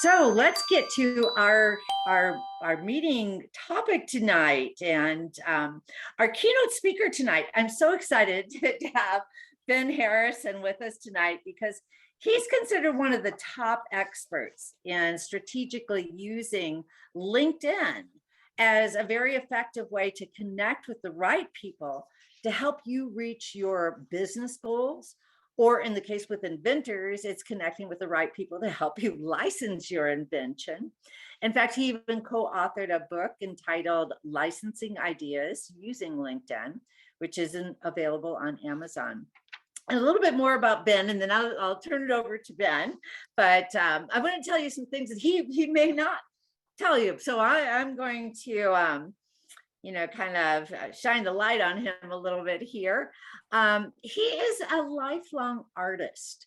So let's get to our meeting topic tonight, and our keynote speaker tonight. I'm so excited to have Ben Harrison with us tonight because he's considered one of the top experts in strategically using LinkedIn as a very effective way to connect with the right people to help you reach your business goals, or in the case with inventors, it's connecting with the right people to help you license your invention. In fact, he even co-authored a book entitled Licensing Ideas Using LinkedIn, which isn't available on Amazon. And a little bit more about Ben, and then I'll turn it over to Ben. But I want to tell you some things that he may not tell you. So I'm going to kind of shine the light on him a little bit here. He is a lifelong artist.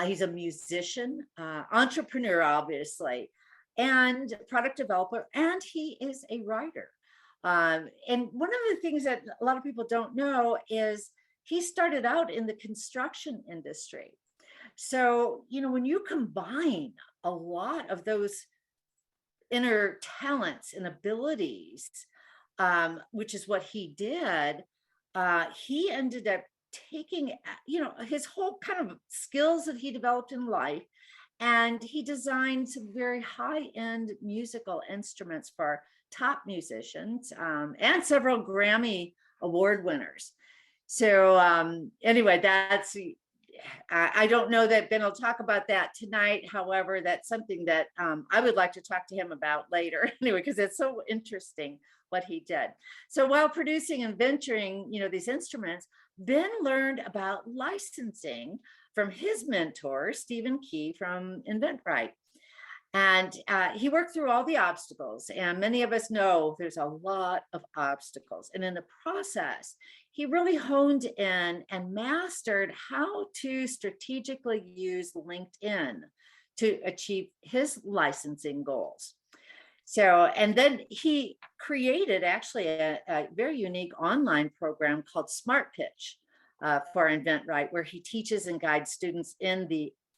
He's a musician, entrepreneur, obviously, and product developer, and he is a writer. And one of the things that a lot of people don't know is he started out in the construction industry. So, when you combine a lot of those inner talents and abilities, which is what he did, he ended up taking, his whole kind of skills that he developed in life, and he designed some very high-end musical instruments for top musicians, and several Grammy Award winners. So anyway, I don't know that Ben will talk about that tonight. However, that's something that I would like to talk to him about later anyway, because it's so interesting what he did. So while producing and venturing, these instruments, Ben learned about licensing from his mentor, Stephen Key from InventRight. And he worked through all the obstacles, and many of us know there's a lot of obstacles. And in the process, he really honed in and mastered how to strategically use LinkedIn to achieve his licensing goals. So, and then he created actually a very unique online program called Smart Pitch for InventRight, where he teaches and guides students in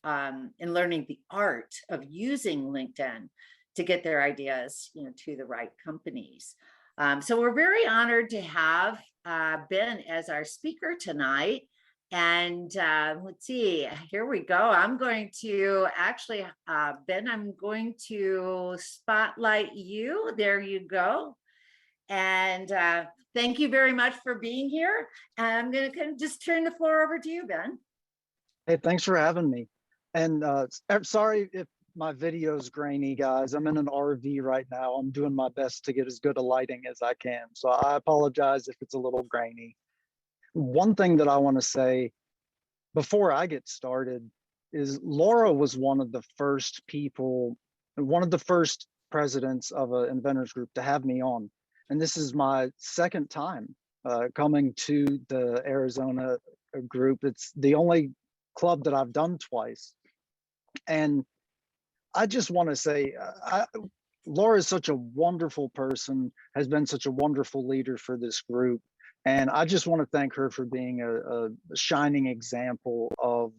learning the art of using LinkedIn to get their ideas, to the right companies. So we're very honored to have Ben as our speaker tonight. And let's see, here we go. I'm going to actually, Ben, I'm going to spotlight you. There you go. And thank you very much for being here. I'm going to kind of just turn the floor over to you, Ben. Hey, thanks for having me. And sorry if my video is grainy, guys. I'm in an RV right now. I'm doing my best to get as good a lighting as I can. So I apologize if it's a little grainy. One thing that I want to say before I get started is Laura was one of the first people, one of the first presidents of an inventors group to have me on. And this is my second time coming to the Arizona group. It's the only club that I've done twice. And I just want to say, Laura is such a wonderful person, has been such a wonderful leader for this group. And I just want to thank her for being a shining example of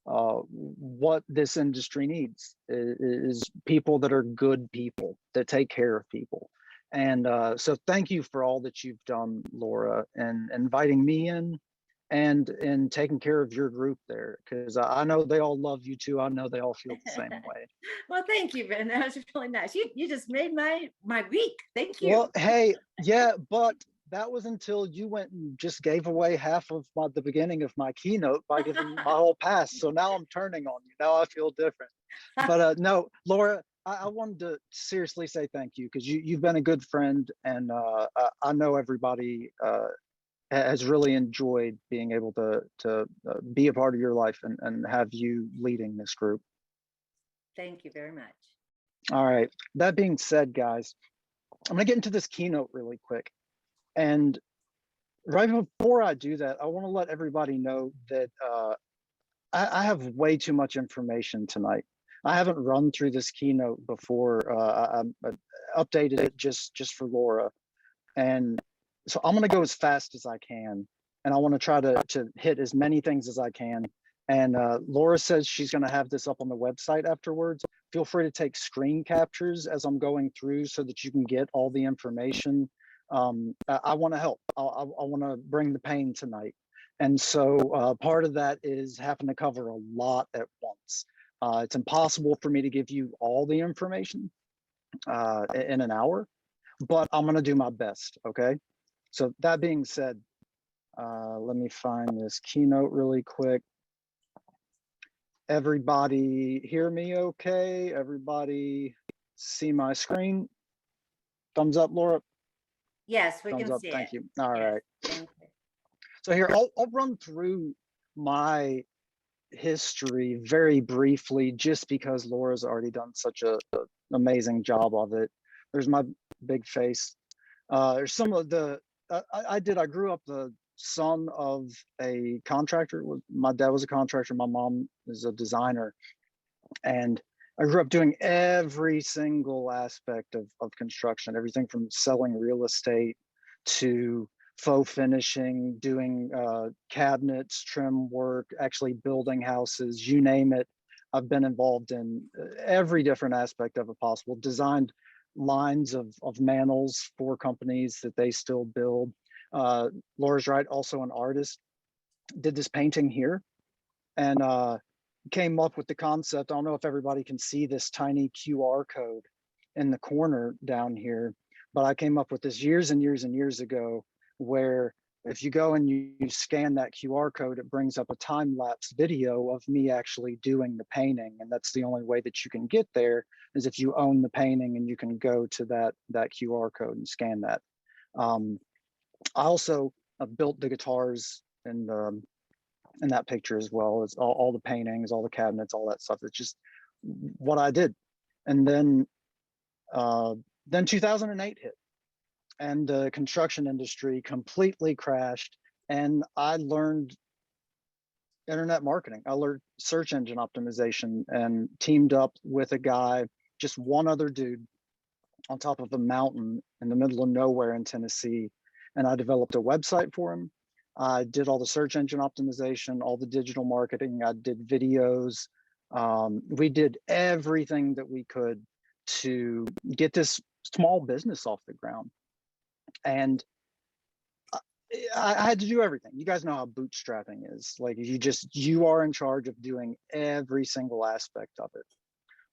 what this industry needs is people that are good people, that take care of people. And so thank you for all that you've done, Laura, and inviting me in and in taking care of your group there, because I know they all love you too. I know they all feel the same way. Well, thank you, Ben. That was really nice. You just made my week. Thank you. Well, hey, yeah, but that was until you went and just gave away half of the beginning of my keynote by giving my whole pass. So now I'm turning on you. Now I feel different. But no, Laura, I wanted to seriously say thank you, because you've been a good friend, and I know everybody has really enjoyed being able to be a part of your life and have you leading this group. Thank you very much. All right. That being said, guys, I'm going to get into this keynote really quick. And right before I do that, I want to let everybody know that I have way too much information tonight. I haven't run through this keynote before. I updated it just for Laura. And so I'm going to go as fast as I can. And I want to try to hit as many things as I can And Laura says she's going to have this up on the website afterwards. Feel free to take screen captures as I'm going through so that you can get all the information. I want to help. I want to bring the pain tonight. And so part of that is having to cover a lot at once. It's impossible for me to give you all the information in an hour, but I'm going to do my best. Okay. So that being said, let me find this keynote really quick. Everybody hear me okay? Everybody see my screen? Thumbs up, Laura? Yes, we Thumbs can up, see thank it. you. All Yes, right. thank you. So here, I'll run through my history very briefly, just because Laura's already done such a amazing job of it. There's my big face. There's some of the, I grew up the son of a contractor. My dad was a contractor, my mom is a designer. And I grew up doing every single aspect of construction, everything from selling real estate to faux finishing, doing cabinets, trim work, actually building houses, you name it. I've been involved in every different aspect of it possible, designed lines of mantles for companies that they still build. Laura's right, also an artist. Did this painting here and came up with the concept. I don't know if everybody can see this tiny QR code in the corner down here, but I came up with this years and years and years ago, where if you go and you scan that QR code, it brings up a time-lapse video of me actually doing the painting. And that's the only way that you can get there, is if you own the painting and you can go to that QR code and scan that. I also built the guitars and in that picture as well as all the paintings, all the cabinets, all that stuff. It's just what I did. And then 2008 hit and the construction industry completely crashed. And I learned internet marketing. I learned search engine optimization and teamed up with a guy, just one other dude on top of a mountain in the middle of nowhere in Tennessee. And I developed a website for him. I did all the search engine optimization, all the digital marketing. I did videos. We did everything that we could to get this small business off the ground. And I had to do everything. You guys know how bootstrapping is. Like you are in charge of doing every single aspect of it.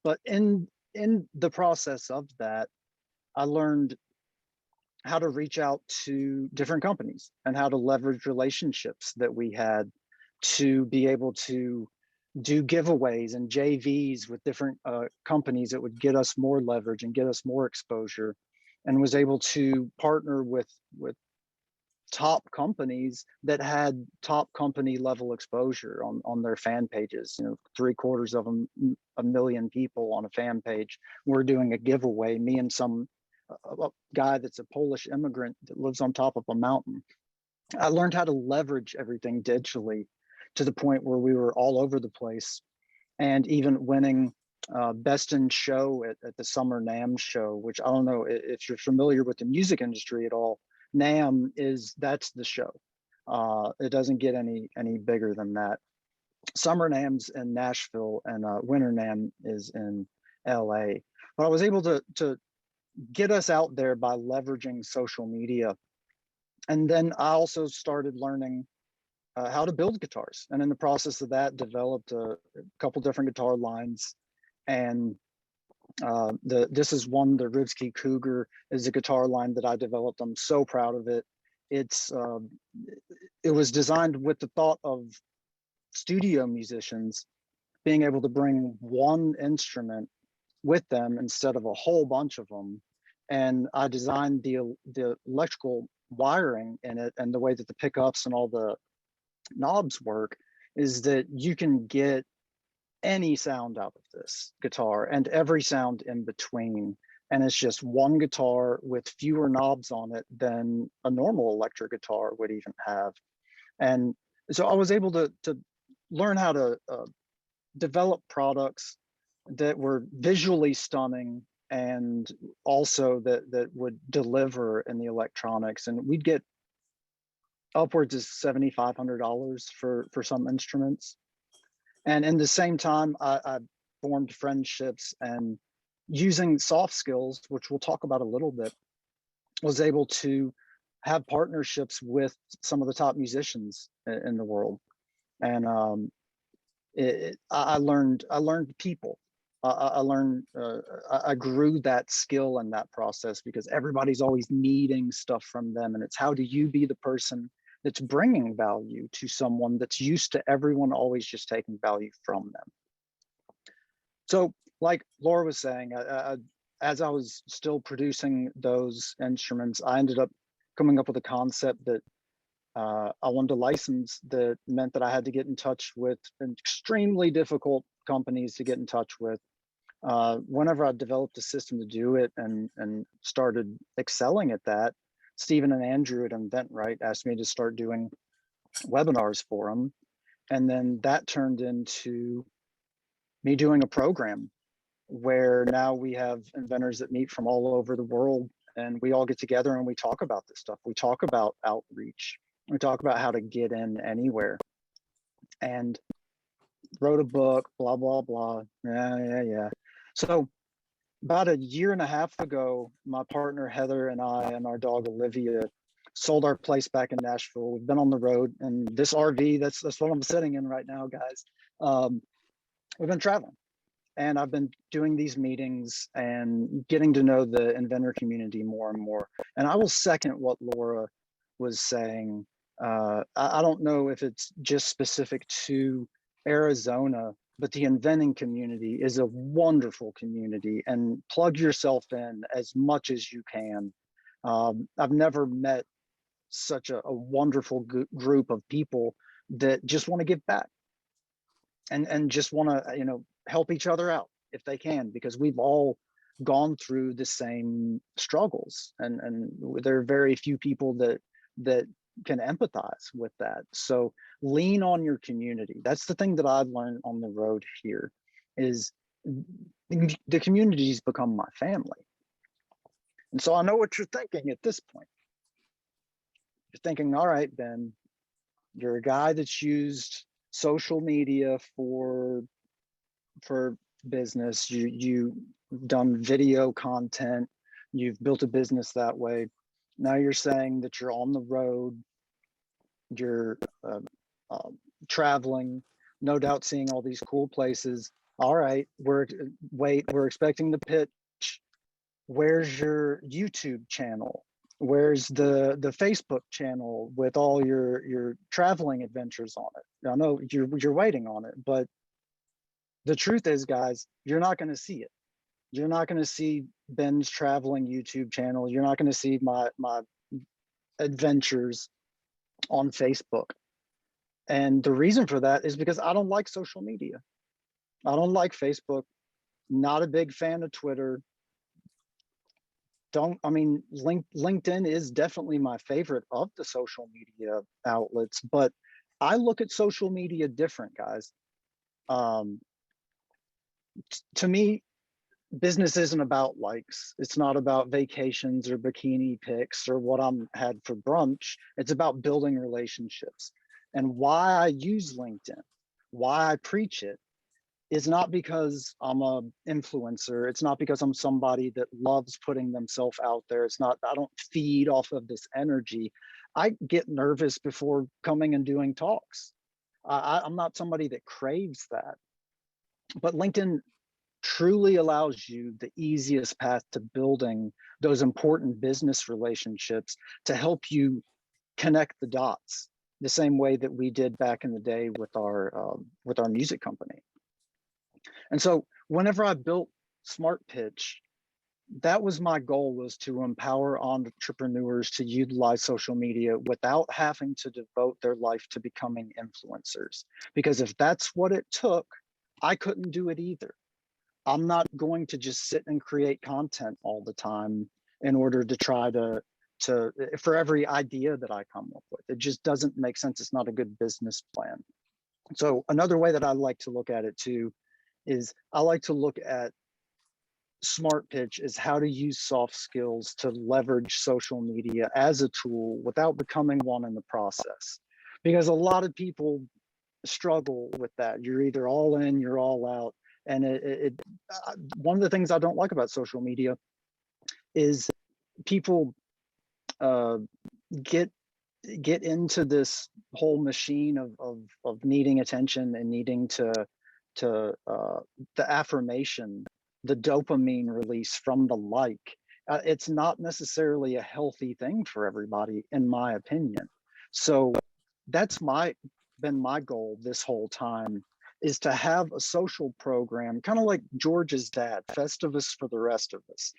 But in the process of that, I learned how to reach out to different companies and how to leverage relationships that we had to be able to do giveaways and JVs with different companies that would get us more leverage and get us more exposure, and was able to partner with top companies that had top company level exposure on their fan pages. You know, 3/4 of them, 1 million people on a fan page. We're doing a giveaway, me and some a guy that's a Polish immigrant that lives on top of a mountain. I learned how to leverage everything digitally to the point where we were all over the place, and even winning best in show at the Summer NAMM show, which I don't know if you're familiar with the music industry at all. NAMM that's the show. It doesn't get any bigger than that. Summer NAMM's in Nashville, and Winter NAMM is in LA. But I was able to get us out there by leveraging social media. And then I also started learning how to build guitars. And in the process of that, developed a couple different guitar lines. And this is one, the Rivsky Cougar is a guitar line that I developed. I'm so proud of it. It was designed with the thought of studio musicians being able to bring one instrument with them instead of a whole bunch of them. And I designed the electrical wiring in it, and the way that the pickups and all the knobs work is that you can get any sound out of this guitar and every sound in between. And it's just one guitar with fewer knobs on it than a normal electric guitar would even have. And so I was able to learn how to develop products that were visually stunning, and also that would deliver in the electronics. And we'd get upwards of $7,500 for some instruments. And in the same time, I formed friendships, and using soft skills, which we'll talk about a little bit, was able to have partnerships with some of the top musicians in the world. And I learned people. I learned, I grew that skill in that process, because everybody's always needing stuff from them. And it's, how do you be the person that's bringing value to someone that's used to everyone always just taking value from them? So, like Laura was saying, as I was still producing those instruments, I ended up coming up with a concept that I wanted to license, that meant that I had to get in touch with extremely difficult companies to get in touch with. Whenever I developed a system to do it, and started excelling at that, Stephen and Andrew at InventRight asked me to start doing webinars for them. And then that turned into me doing a program where now we have inventors that meet from all over the world, and we all get together and we talk about this stuff. We talk about outreach. We talk about how to get in anywhere. And wrote a book, blah, blah, blah. Yeah. So about a year and a half ago, my partner Heather and I and our dog Olivia sold our place back in Nashville. We've been on the road, and this RV, that's what I'm sitting in right now, guys. We've been traveling, and I've been doing these meetings and getting to know the inventor community more and more. And I will second what Laura was saying. I don't know if it's just specific to Arizona, but the inventing community is a wonderful community, and plug yourself in as much as you can. I've never met such a wonderful group of people that just want to give back, and just want to, help each other out if they can, because we've all gone through the same struggles, and there are very few people that can empathize with that. So lean on your community. That's the thing that I've learned on the road here, is the community's become my family. And so I know what you're thinking at this point. You're thinking, all right, Ben, you're a guy that's used social media for business. You've done video content. You've built a business that way. Now you're saying that you're on the road, you're traveling, no doubt seeing all these cool places. All right, we're expecting the pitch. Where's your YouTube channel? Where's the Facebook channel with all your traveling adventures on it? I know you're waiting on it, but the truth is, guys, you're not going to see it. You're not going to see Ben's traveling YouTube channel. You're not going to see my adventures on Facebook. And the reason for that is because I don't like social media. I don't like Facebook. Not a big fan of Twitter. LinkedIn is definitely my favorite of the social media outlets, but I look at social media different, guys. To me, business isn't about likes. It's not about vacations or bikini pics or what I'm had for brunch. It's about building relationships. And why I use LinkedIn, why I preach it, is not because I'm a influencer. It's not because I'm somebody that loves putting themselves out there. It's not, I don't feed off of this energy. I get nervous before coming and doing talks. I'm not somebody that craves that. But LinkedIn truly allows you the easiest path to building those important business relationships, to help you connect the dots the same way that we did back in the day with our music company. And so whenever I built Smart Pitch, that was my goal, was to empower entrepreneurs to utilize social media without having to devote their life to becoming influencers. Because if that's what it took, I couldn't do it either. I'm not going to just sit and create content all the time in order to try to for every idea that I come up with. It just doesn't make sense. It's not a good business plan. So another way that I like to look at it too is I like to look at Smart Pitch as how to use soft skills to leverage social media as a tool without becoming one in the process. Because a lot of people struggle with that. You're either all in, you're all out. And one of the things I don't like about social media is people uh, get into this whole machine of needing attention and needing to the affirmation, the dopamine release from the like. It's not necessarily a healthy thing for everybody, in my opinion. So that's been my goal this whole time, is to have a social program, kind of like George's dad, Festivus for the rest of us.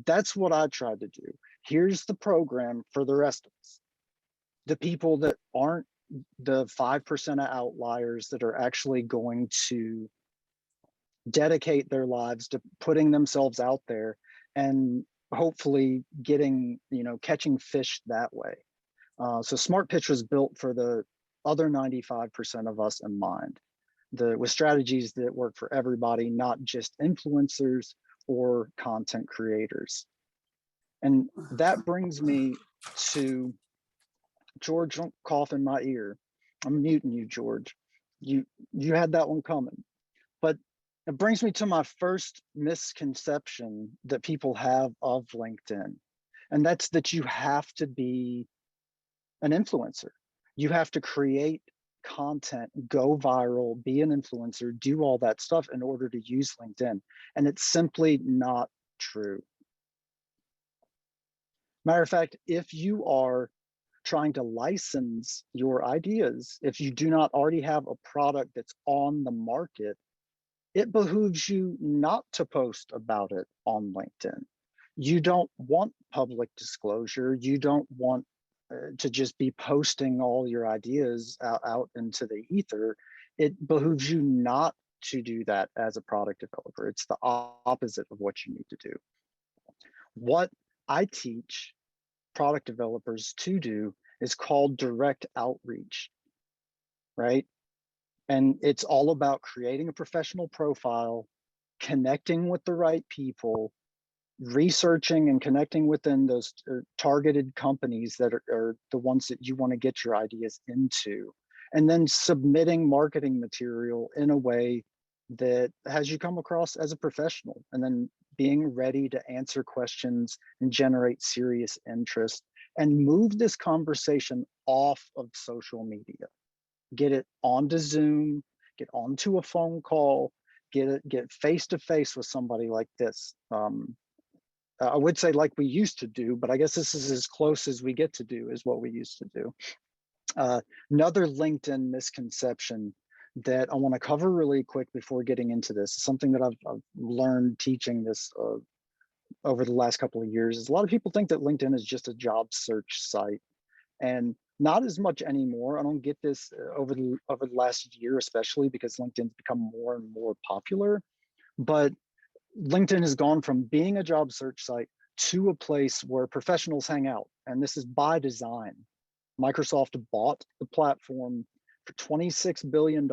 That's what I tried to do. Here's the program for the rest of us. The people that aren't the 5% of outliers that are actually going to dedicate their lives to putting themselves out there and hopefully getting, catching fish that way. So Smart Pitch was built for the other 95% of us in mind, with strategies that work for everybody, not just influencers or content creators. And that brings me to, George, don't cough in my ear. I'm muting you, George. You had that one coming. But it brings me to my first misconception that people have of LinkedIn. And that's that you have to be an influencer. You have to create content, go viral, be an influencer, do all that stuff in order to use LinkedIn. And it's simply not true. Matter of fact, if you are trying to license your ideas, if you do not already have a product that's on the market, it behooves you not to post about it on LinkedIn. You don't want public disclosure. You don't want to just be posting all your ideas out into the ether. It behooves you not to do that as a product developer. It's the opposite of what you need to do. What I teach product developers to do is called direct outreach, right? And it's all about creating a professional profile, connecting with the right people, researching and connecting within those targeted companies that are the ones that you want to get your ideas into, and then submitting marketing material in a way that has you come across as a professional, and then being ready to answer questions and generate serious interest and move this conversation off of social media. Get it onto Zoom, get onto a phone call, get face to face with somebody like this. I would say like we used to do, but I guess this is as close as we get to do is what we used to do. Another LinkedIn misconception that I want to cover really quick before getting into this, something that I've learned teaching this over the last couple of years, is a lot of people think that LinkedIn is just a job search site, and not as much anymore. I don't get this over the last year, especially because LinkedIn's become more and more popular. But LinkedIn has gone from being a job search site to a place where professionals hang out. And this is by design. Microsoft bought the platform for $26 billion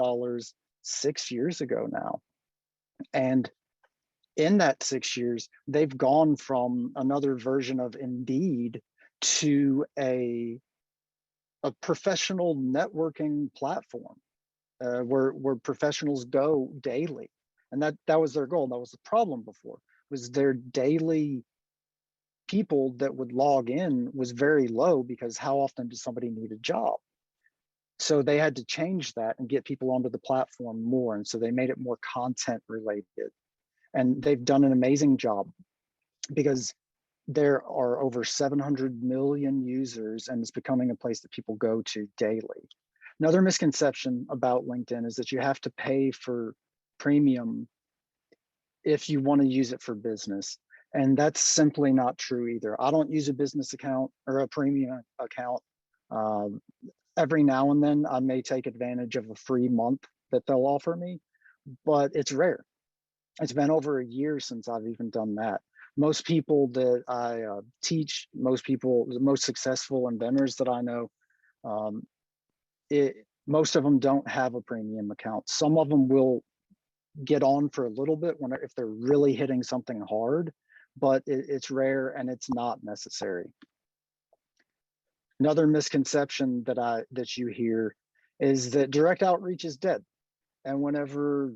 6 years ago now. And in that 6 years, they've gone from another version of Indeed to a professional networking platform where professionals go daily. And that was their goal. That was the problem before, was their daily people that would log in was very low, because how often does somebody need a job? So they had to change that and get people onto the platform more. And so they made it more content related. And they've done an amazing job, because there are over 700 million users, and it's becoming a place that people go to daily. Another misconception about LinkedIn is that you have to pay for premium if you want to use it for business. And that's simply not true either. I don't use a business account or a premium account. Every now and then I may take advantage of a free month that they'll offer me, but it's rare. It's been over a year since I've even done that. Most people that I teach, the most successful inventors that I know, most of them don't have a premium account. Some of them will get on for a little bit if they're really hitting something hard, but it's rare and it's not necessary. Another misconception that you hear is that direct outreach is dead. And whenever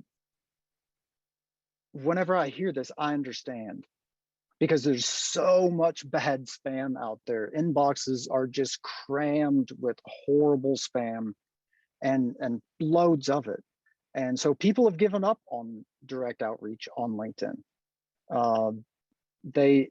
I hear this, I understand, because there's so much bad spam out there. Inboxes are just crammed with horrible spam and loads of it. And so people have given up on direct outreach on LinkedIn. They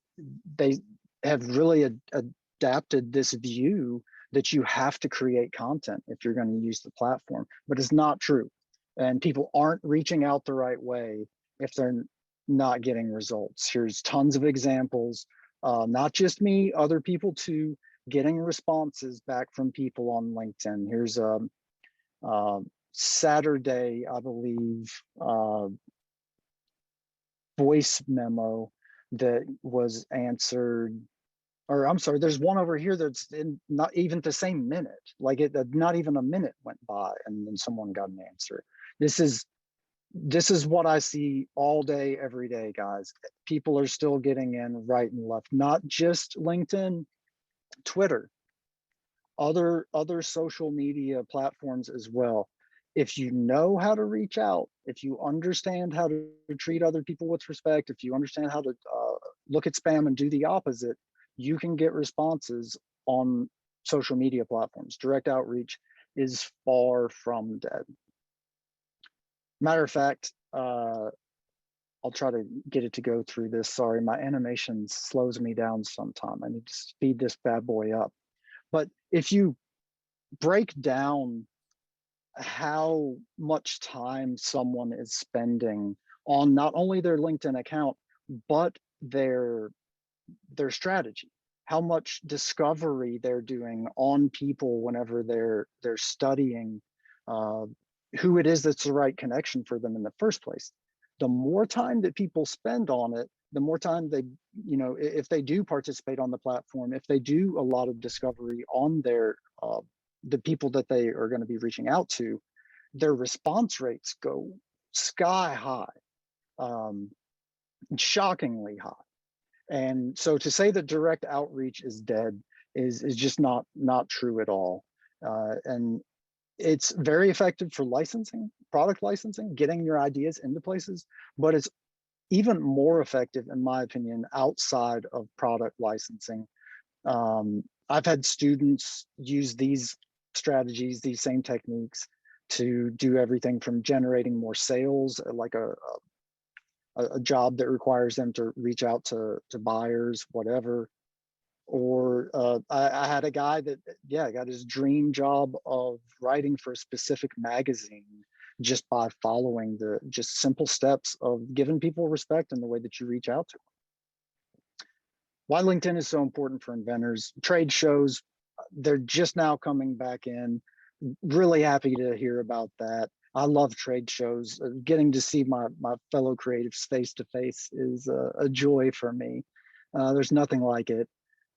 have really adapted this view that you have to create content if you're going to use the platform, but it's not true. And people aren't reaching out the right way if they're not getting results. Here's tons of examples, not just me, other people too, getting responses back from people on LinkedIn. Here's Saturday, I believe, voice memo that was answered, or I'm sorry, there's one over here that's in not even the same minute, like not even a minute went by and then someone got an answer. This is what I see all day, every day, guys. People are still getting in right and left, not just LinkedIn, Twitter, other social media platforms as well. If you know how to reach out, if you understand how to treat other people with respect, if you understand how to look at spam and do the opposite, you can get responses on social media platforms. Direct outreach is far from dead. Matter of fact, I'll try to get it to go through this. Sorry, my animation slows me down sometime. I need to speed this bad boy up. But if you break down how much time someone is spending on not only their LinkedIn account, but their strategy, how much discovery they're doing on people whenever they're studying who it is that's the right connection for them in the first place. The more time that people spend on it, the more time they, if they do participate on the platform, if they do a lot of discovery on their the people that they are going to be reaching out to, their response rates go sky high, shockingly high. And so to say that direct outreach is dead is just not true at all. And it's very effective for licensing, product licensing, getting your ideas into places, but it's even more effective, in my opinion, outside of product licensing. I've had students use these strategies, these same techniques, to do everything from generating more sales, like a job that requires them to reach out to buyers, whatever. Or I had a guy that, got his dream job of writing for a specific magazine just by following the just simple steps of giving people respect in the way that you reach out to them. Why LinkedIn is so important for inventors. Trade shows, they're just now coming back in. Really happy to hear about that. I love trade shows. Getting to see my fellow creatives face to face is a joy for me. There's nothing like it.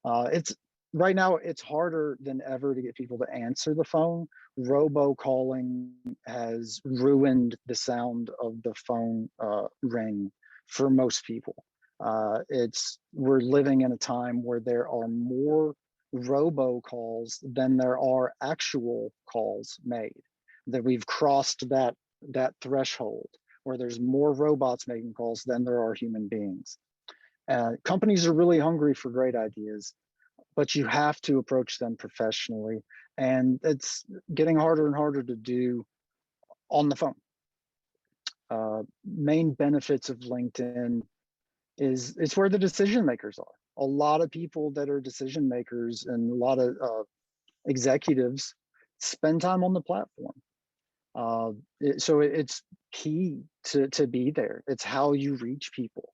It's right now, it's harder than ever to get people to answer the phone. Robocalling has ruined the sound of the phone ring for most people. We're living in a time where there are more robocalls than there are actual calls made. That we've crossed that threshold where there's more robots making calls than there are human beings. Companies are really hungry for great ideas, but you have to approach them professionally, and it's getting harder and harder to do on the phone. Main benefits of LinkedIn is it's where the decision makers are. A lot of people that are decision makers and a lot of executives spend time on the platform. So it's key to be there. It's how you reach people.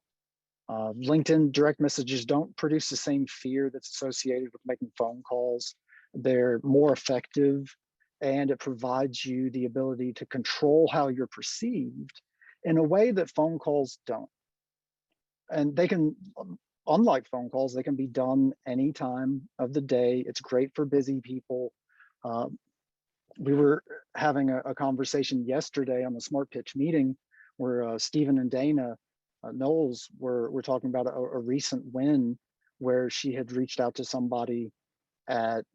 LinkedIn direct messages don't produce the same fear that's associated with making phone calls. They're more effective, and it provides you the ability to control how you're perceived in a way that phone calls don't. And they can, unlike phone calls, they can be done any time of the day. It's great for busy people. We were having a conversation yesterday on the Smart Pitch meeting where Stephen and Dana Knowles were talking about a recent win where she had reached out to somebody at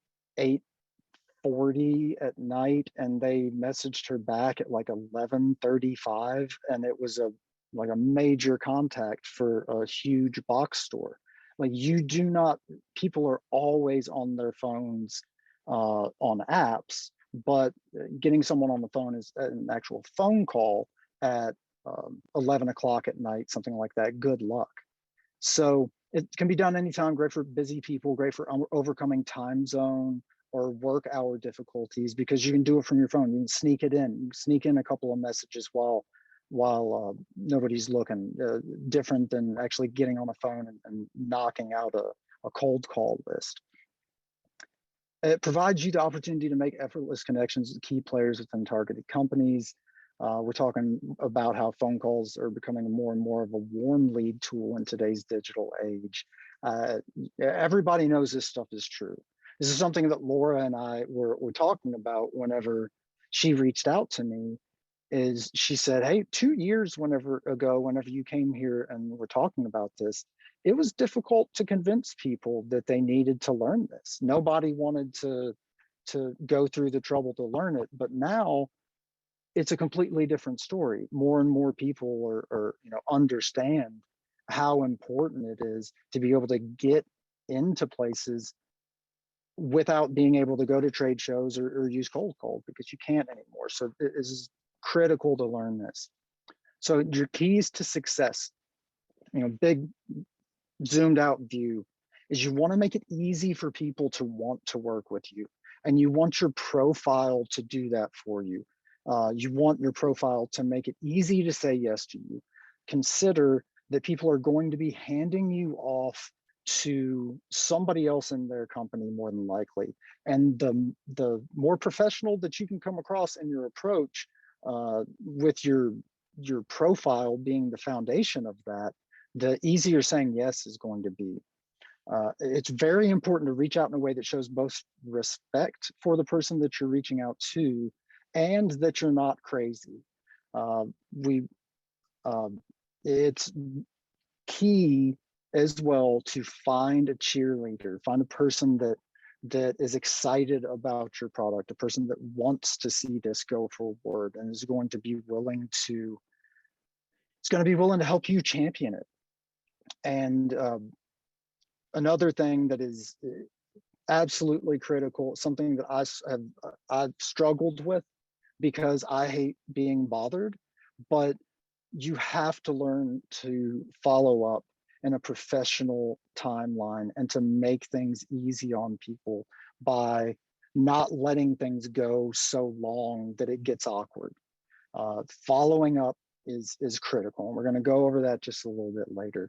11:40 at night, and they messaged her back at like 11:35, and it was a like a major contact for a huge box store. Like you do not, people are always on their phones on apps, but getting someone on the phone is an actual phone call at 11 o'clock at night, something like that. Good luck. So it can be done anytime, great for busy people, great for overcoming time zone or work hour difficulties, because you can do it from your phone. You can sneak it in, you can sneak in a couple of messages while nobody's looking, different than actually getting on the phone and knocking out a cold call list. It provides you the opportunity to make effortless connections with key players within targeted companies. We're talking about how phone calls are becoming more and more of a warm lead tool in today's digital age. Everybody knows this stuff is true. This is something that Laura and I were talking about whenever she reached out to me. Is she said, hey, 2 years whenever you came here and we're talking about this, it was difficult to convince people that they needed to learn this. Nobody wanted to go through the trouble to learn it, but now it's a completely different story. More and more people are understand how important it is to be able to get into places without being able to go to trade shows or use cold call, because you can't anymore. So it is critical to learn this. So your keys to success, big zoomed out view, is you want to make it easy for people to want to work with you, and you want your profile to do that for you. You want your profile to make it easy to say yes to you. Consider that people are going to be handing you off to somebody else in their company more than likely. And the more professional that you can come across in your approach, with your profile being the foundation of that, the easier saying yes is going to be. It's very important to reach out in a way that shows both respect for the person that you're reaching out to and that you're not crazy. It's key as well to find a cheerleader, find a person that is excited about your product, a person that wants to see this go forward and is going to be willing to help you champion it. And another thing that is absolutely critical, something that I've struggled with because I hate being bothered, but you have to learn to follow up in a professional timeline and to make things easy on people by not letting things go so long that it gets awkward. Following up is critical, and we're going to go over that just a little bit later.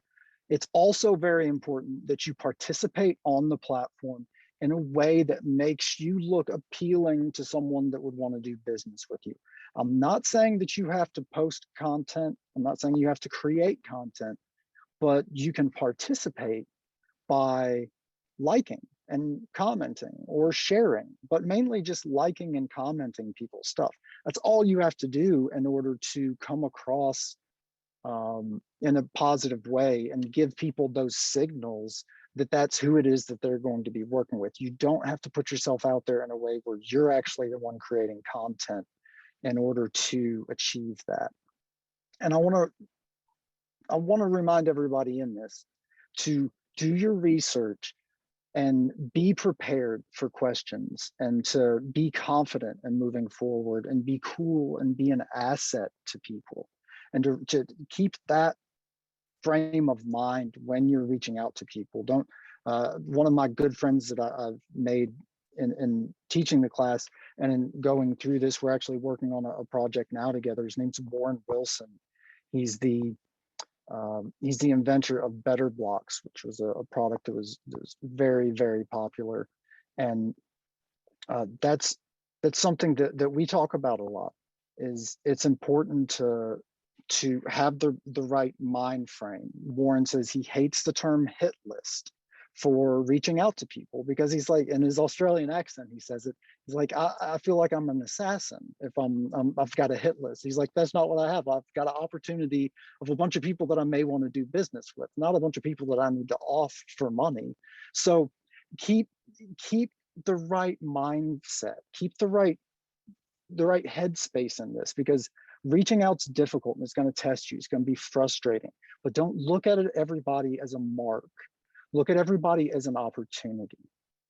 It's also very important that you participate on the platform in a way that makes you look appealing to someone that would want to do business with you. I'm not saying that you have to post content. I'm not saying you have to create content, but you can participate by liking and commenting or sharing, but mainly just liking and commenting people's stuff. That's all you have to do in order to come across in a positive way and give people those signals that that's who it is that they're going to be working with. You don't have to put yourself out there in a way where you're actually the one creating content in order to achieve that. And I want to remind everybody in this to do your research and be prepared for questions, and to be confident in moving forward and be cool and be an asset to people, and to keep that frame of mind when you're reaching out to people. Don't one of my good friends that I've made in teaching the class and in going through this, we're actually working on a project now together. His name's Warren Wilson. He's the inventor of Better Blocks, which was a product that was very, very popular. And that's something that we talk about a lot. Is it's important to have the right mind frame. Warren says he hates the term hit list for reaching out to people, because he's like, in his Australian accent, he says it. He's like, I feel like I'm an assassin if I've got a hit list. He's like, that's not what I have. I've got an opportunity of a bunch of people that I may want to do business with, not a bunch of people that I need to off for money. So keep the right mindset, keep the right headspace in this, because reaching out's difficult and it's going to test you. It's going to be frustrating, but don't look at it, everybody as a mark. Look at everybody as an opportunity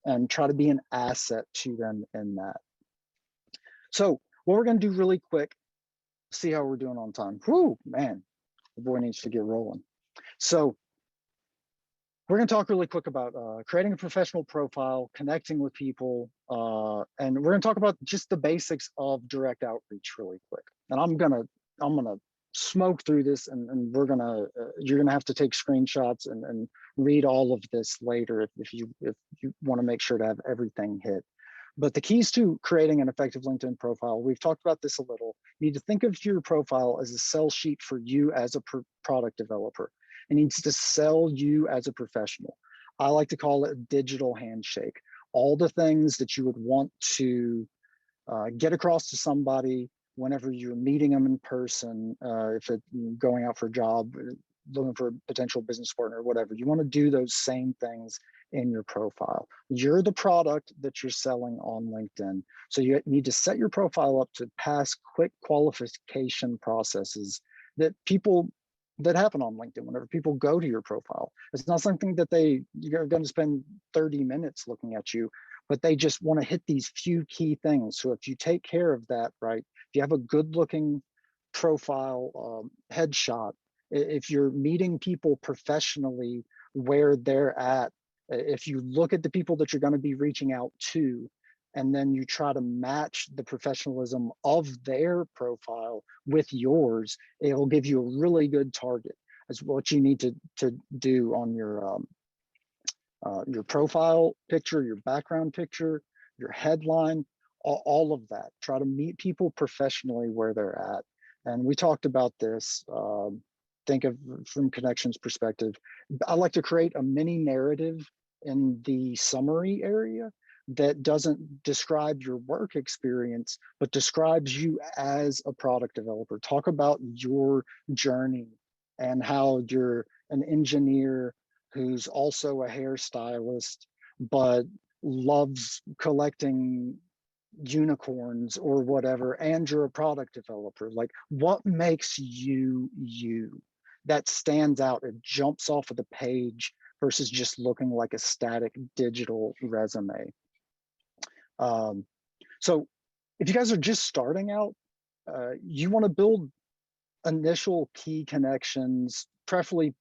and try to be an asset to them in that. So what we're going to do really quick, see how we're doing on time. Whoo, man, the boy needs to get rolling. So we're going to talk really quick about creating a professional profile, connecting with people, and we're going to talk about just the basics of direct outreach really quick. And I'm gonna smoke through this, and we're gonna you're gonna have to take screenshots and read all of this later if you want to make sure to have everything hit. But the keys to creating an effective LinkedIn profile, we've talked about this a little. You need to think of your profile as a sell sheet for you as a product developer. It needs to sell you as a professional. I like to call it a digital handshake. All the things that you would want to get across to somebody whenever you're meeting them in person, if it's going out for a job, looking for a potential business partner or whatever, you want to do those same things in your profile. You're the product that you're selling on LinkedIn. So you need to set your profile up to pass quick qualification processes that happen on LinkedIn whenever people go to your profile. It's not something that you're going to spend 30 minutes looking at you, but they just want to hit these few key things. So if you take care of that, right, if you have a good looking profile headshot, if you're meeting people professionally where they're at, if you look at the people that you're going to be reaching out to, and then you try to match the professionalism of their profile with yours, it'll give you a really good target. That's what you need to do on your profile picture, your background picture, your headline, all of that. Try to meet people professionally where they're at. And we talked about this, think of from connections perspective. I like to create a mini narrative in the summary area that doesn't describe your work experience, but describes you as a product developer. Talk about your journey and how you're an engineer who's also a hairstylist, but loves collecting unicorns or whatever, and you're a product developer. Like, what makes you you? That stands out, it jumps off of the page versus just looking like a static digital resume. So if you guys are just starting out, you want to build initial key connections, preferably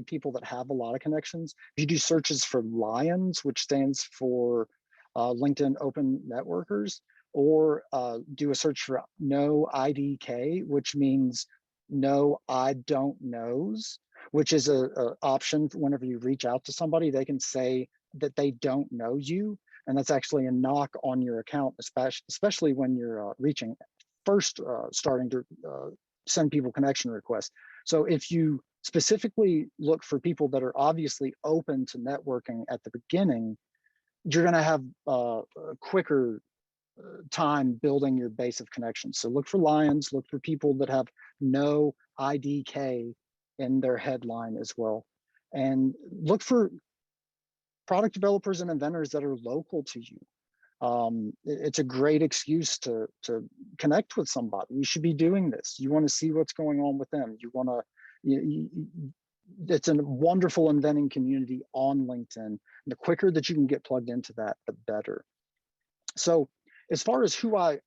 people that have a lot of connections. You do searches for Lions, which stands for LinkedIn Open Networkers, or do a search for No IDK, which means no I don't knows, which is a option whenever you reach out to somebody, they can say that they don't know you. And that's actually a knock on your account, especially when you're starting to send people connection requests. So if you specifically look for people that are obviously open to networking at the beginning, you're going to have a quicker time building your base of connections. So look for Lions, look for people that have no IDK in their headline as well. And look for product developers and inventors that are local to you. It's a great excuse to connect with somebody. You should be doing this. You want to see what's going on with them. You want to, it's a wonderful inventing community on LinkedIn. The quicker that you can get plugged into that, the better. So as far as who I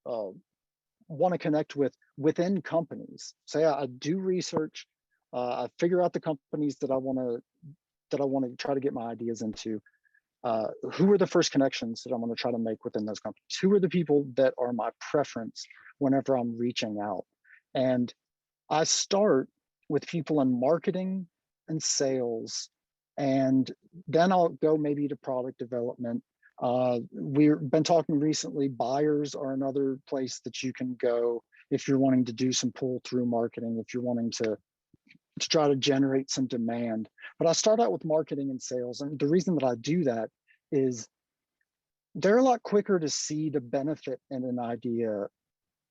want to connect with within companies, say I do research, I figure out the companies that I want to try to get my ideas into. Who are the first connections that I'm going to try to make within those companies? Who are the people that are my preference whenever I'm reaching out? And I start with people in marketing and sales, and then I'll go maybe to product development. We've been talking recently, buyers are another place that you can go if you're wanting to do some pull through marketing, if you're wanting to try to generate some demand. But I start out with marketing and sales. And the reason that I do that is they're a lot quicker to see the benefit in an idea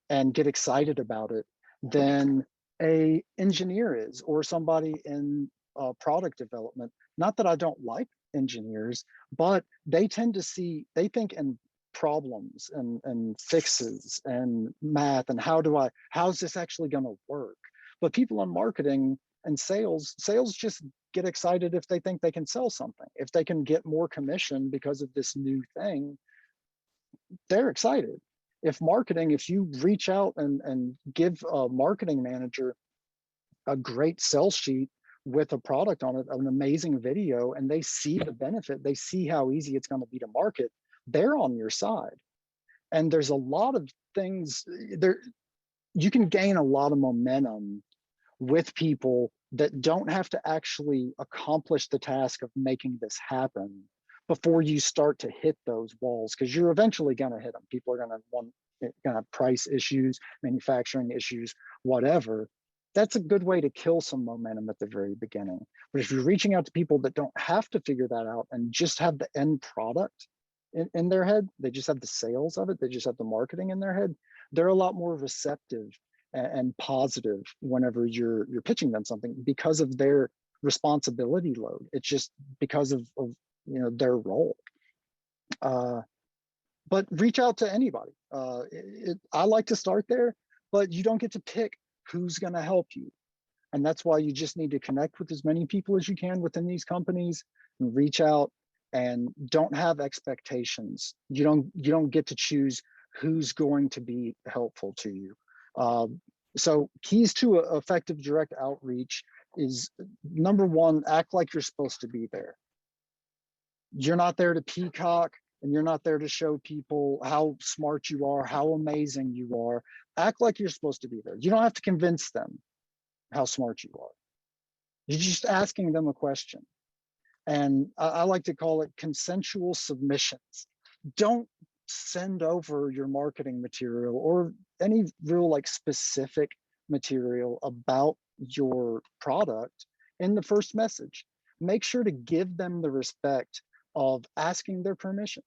and get excited about it than a engineer is, or somebody in product development. Not that I don't like engineers, but they tend to see, they think in problems and fixes and math and how's this actually going to work? But people in marketing and sales just get excited if they think they can sell something. If they can get more commission because of this new thing, they're excited. If you reach out and give a marketing manager a great sell sheet with a product on it, an amazing video, and they see the benefit, they see how easy it's going to be to market, they're on your side. And there's a lot of things there. You can gain a lot of momentum with people that don't have to actually accomplish the task of making this happen before you start to hit those walls, because you're eventually going to hit them. People are going to have price issues, manufacturing issues, whatever. That's a good way to kill some momentum at the very beginning. But if you're reaching out to people that don't have to figure that out and just have the end product in their head, they just have the sales of it, they just have the marketing in their head, they're a lot more receptive and positive whenever you're pitching them something because of their responsibility load. It's just because of their role. But reach out to anybody. I like to start there, but you don't get to pick who's going to help you. And that's why you just need to connect with as many people as you can within these companies and reach out, and don't have expectations. You don't get to choose who's going to be helpful to you. So keys to effective direct outreach is, number one, act like you're supposed to be there. You're not there to peacock, and you're not there to show people how smart you are, how amazing you are. Act like you're supposed to be there. You don't have to convince them how smart you are. You're just asking them a question. And I like to call it consensual submissions. Don't send over your marketing material or any real specific material about your product in the first message. Make sure to give them the respect of asking their permission.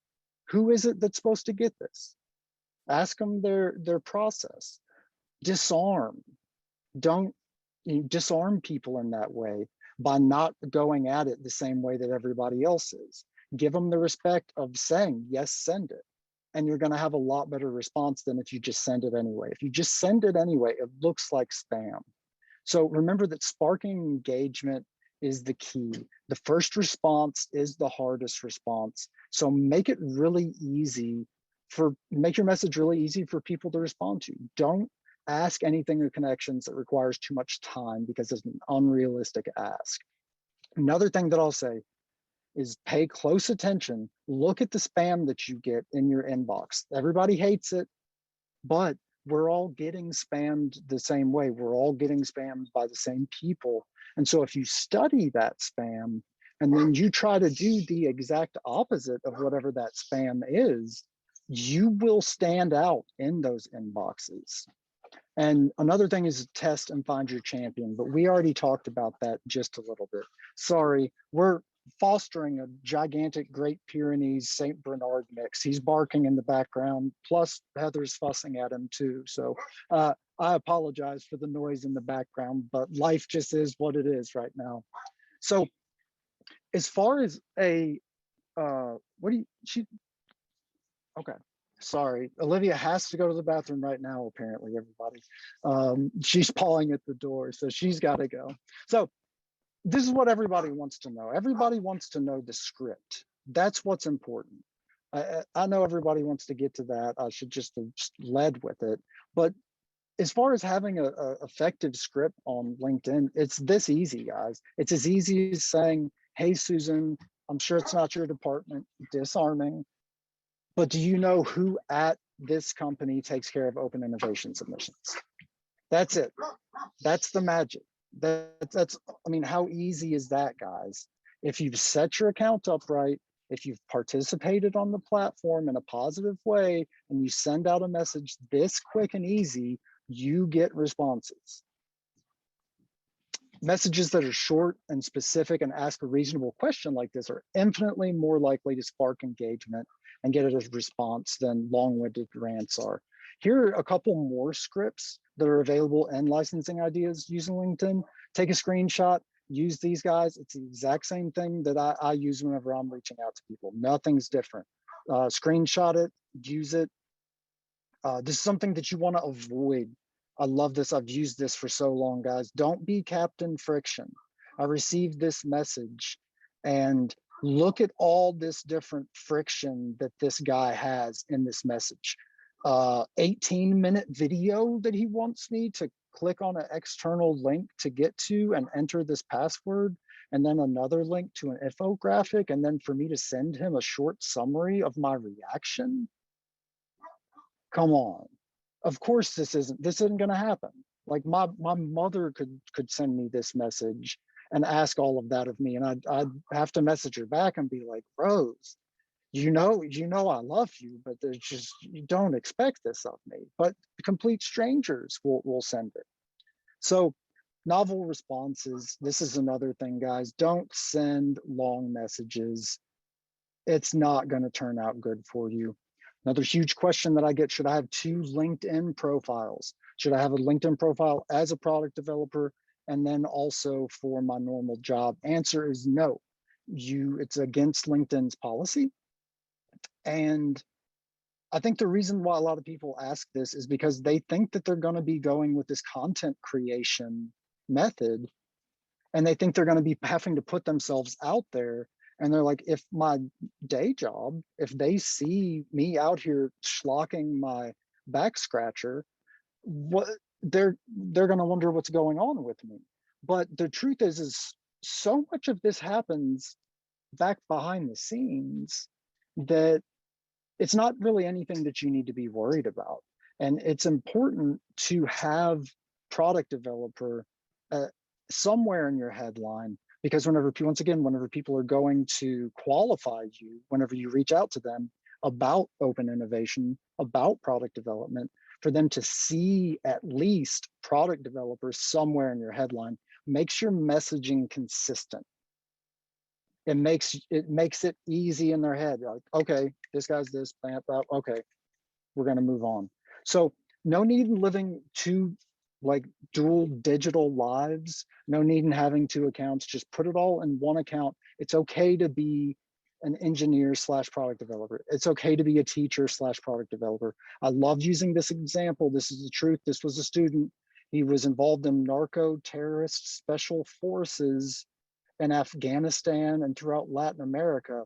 Who is it that's supposed to get this? Ask them their process. Disarm. Don't disarm people in that way by not going at it the same way that everybody else is. Give them the respect of saying, yes, send it. And you're going to have a lot better response than if you just send it anyway. If you just send it anyway, it looks like spam. So remember that sparking engagement is the key. The first response is the hardest response. So make it really easy make your message really easy for people to respond to. Don't ask anything or connections that requires too much time, because it's an unrealistic ask. Another thing that I'll say is pay close attention. Look at the spam that you get in your inbox. Everybody hates it, but we're all getting spammed the same way. We're all getting spammed by the same people. And so if you study that spam and then you try to do the exact opposite of whatever that spam is, you will stand out in those inboxes. And another thing is test and find your champion, but we already talked about that just a little bit. Sorry, we're fostering a gigantic Great Pyrenees St. Bernard mix. He's barking in the background, plus Heather's fussing at him too. So I apologize for the noise in the background, but life just is what it is right now. So as far as okay. Sorry, Olivia has to go to the bathroom right now, apparently, everybody. She's pawing at the door, so she's got to go. So this is what everybody wants to know. Everybody wants to know the script. That's what's important. I know everybody wants to get to that. I should just have led with it. But as far as having a effective script on LinkedIn, it's this easy, guys. It's as easy as saying, hey, Susan, I'm sure it's not your department, disarming. But do you know who at this company takes care of open innovation submissions? That's it. That's the magic. I mean, how easy is that, guys? If you've set your account up right, if you've participated on the platform in a positive way, and you send out a message this quick and easy, you get responses. Messages that are short and specific and ask a reasonable question like this are infinitely more likely to spark engagement and get a response than long-winded rants are. Here are a couple more scripts that are available in licensing ideas using LinkedIn. Take a screenshot use these guys. It's the exact same thing that I use whenever I'm reaching out to people. Nothing's different. Screenshot it, use it. This is something that you want to avoid. I love this. I've used this for so long, guys. Don't be Captain Friction. I received this message, and look at all this different friction that this guy has in this message. 18-minute video that he wants me to click on an external link to get to and enter this password, and then another link to an infographic, and then for me to send him a short summary of my reaction. Come on. Of course this isn't going to happen. Like my mother could send me this message and ask all of that of me, and I'd have to message her back and be like, Rose, you know I love you, but there's just, you don't expect this of me. But complete strangers will send it. So novel responses, this is another thing, guys. Don't send long messages. It's not going to turn out good for you. Another huge question that I get, should I have 2 LinkedIn profiles? Should I have a LinkedIn profile as a product developer and then also for my normal job? Answer is no. It's against LinkedIn's policy. And I think the reason why a lot of people ask this is because they think that they're going to be going with this content creation method, and they think they're going to be having to put themselves out there. And they're like, if my day job, if they see me out here schlocking my back scratcher, what they're going to wonder what's going on with me. But the truth is so much of this happens back behind the scenes that it's not really anything that you need to be worried about. And it's important to have product developer somewhere in your headline, because whenever people are going to qualify you, whenever you reach out to them about open innovation, about product development, for them to see at least product developers somewhere in your headline, makes your messaging consistent. It makes it easy in their head. Like, okay, this guy's this, okay, we're going to move on. So no need in living 2 like dual digital lives. No need in having 2 accounts. Just put it all in one account. It's okay to be an engineer / product developer. It's okay to be a teacher / product developer. I love using this example. This is the truth. This was a student. He was involved in narco-terrorist special forces in Afghanistan and throughout Latin America.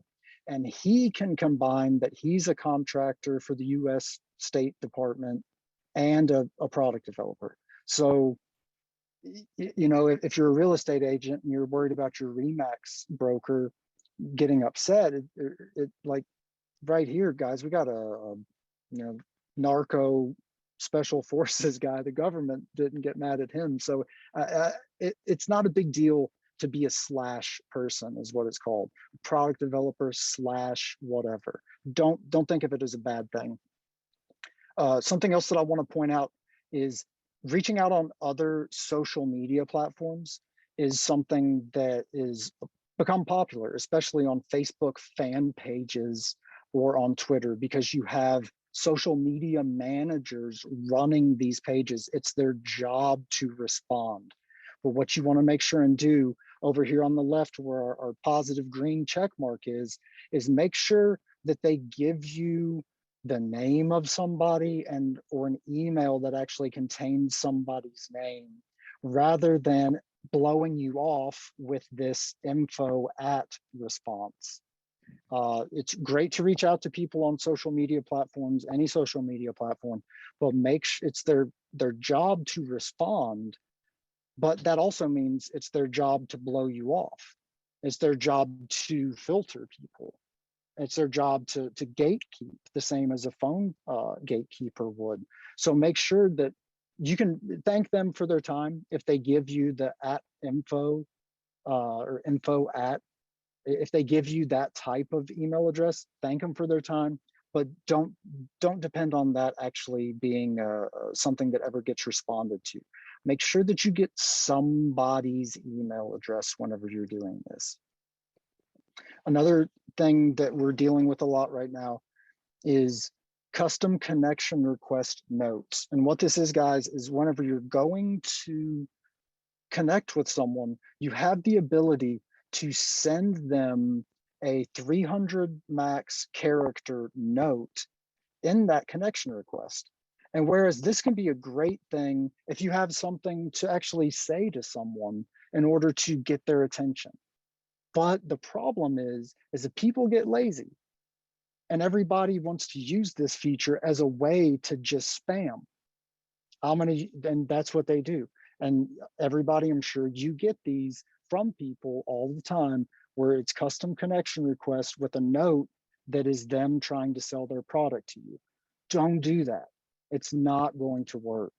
And he can combine that he's a contractor for the US State Department and a product developer. So, you know, if you're a real estate agent and you're worried about your Remax broker getting upset, it like right here, guys, we got a narco special forces guy. The government didn't get mad at him. So it's not a big deal to be a / person, is what it's called. Product developer / whatever. Don't think of it as a bad thing. Something else that I want to point out is reaching out on other social media platforms is something that is become popular, especially on Facebook fan pages or on Twitter, because you have social media managers running these pages. It's their job to respond. But what you want to make sure and do over here on the left, where our positive green check mark is make sure that they give you the name of somebody or an email that actually contains somebody's name, rather than blowing you off with this info at response. It's great to reach out to people on social media platforms, any social media platform, but make sure it's their job to respond. But that also means it's their job to blow you off. It's their job to filter people. It's their job to gatekeep, the same as a phone gatekeeper would. So make sure that you can thank them for their time. If they give you the @info or info @ if they give you that type of email address, thank them for their time, but don't depend on that actually being something that ever gets responded to. Make sure that you get somebody's email address whenever you're doing this. Another thing that we're dealing with a lot right now is custom connection request notes. And what this is, guys, is whenever you're going to connect with someone, you have the ability to send them a 300 max character note in that connection request. And whereas this can be a great thing if you have something to actually say to someone in order to get their attention. But the problem is that people get lazy and everybody wants to use this feature as a way to just spam. And that's what they do. And everybody, I'm sure you get these from people all the time where it's custom connection request with a note that is them trying to sell their product to you. Don't do that. It's not going to work.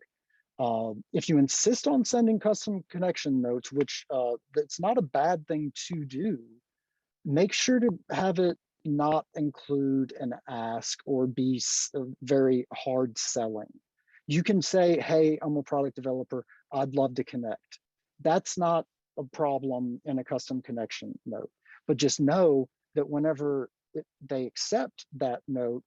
If you insist on sending custom connection notes, which that's not a bad thing to do, make sure to have it not include an ask or be very hard selling. You can say, hey, I'm a product developer, I'd love to connect. That's not a problem in a custom connection note, but just know that whenever they accept that note,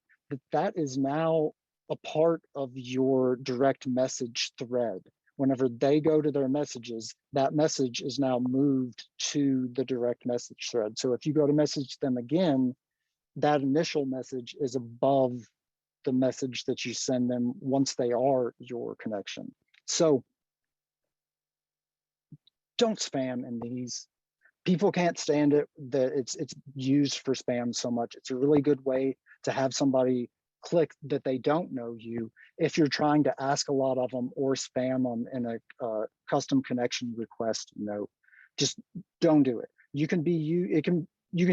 that is now a part of your direct message thread. Whenever they go to their messages, that message is now moved to the direct message thread. So if you go to message them again, that initial message is above the message that you send them once they are your connection. So don't spam in these. People can't stand it that it's used for spam so much. It's a really good way to have somebody click that they don't know you if you're trying to ask a lot of them or spam them in a custom connection request note. Just don't do it. You can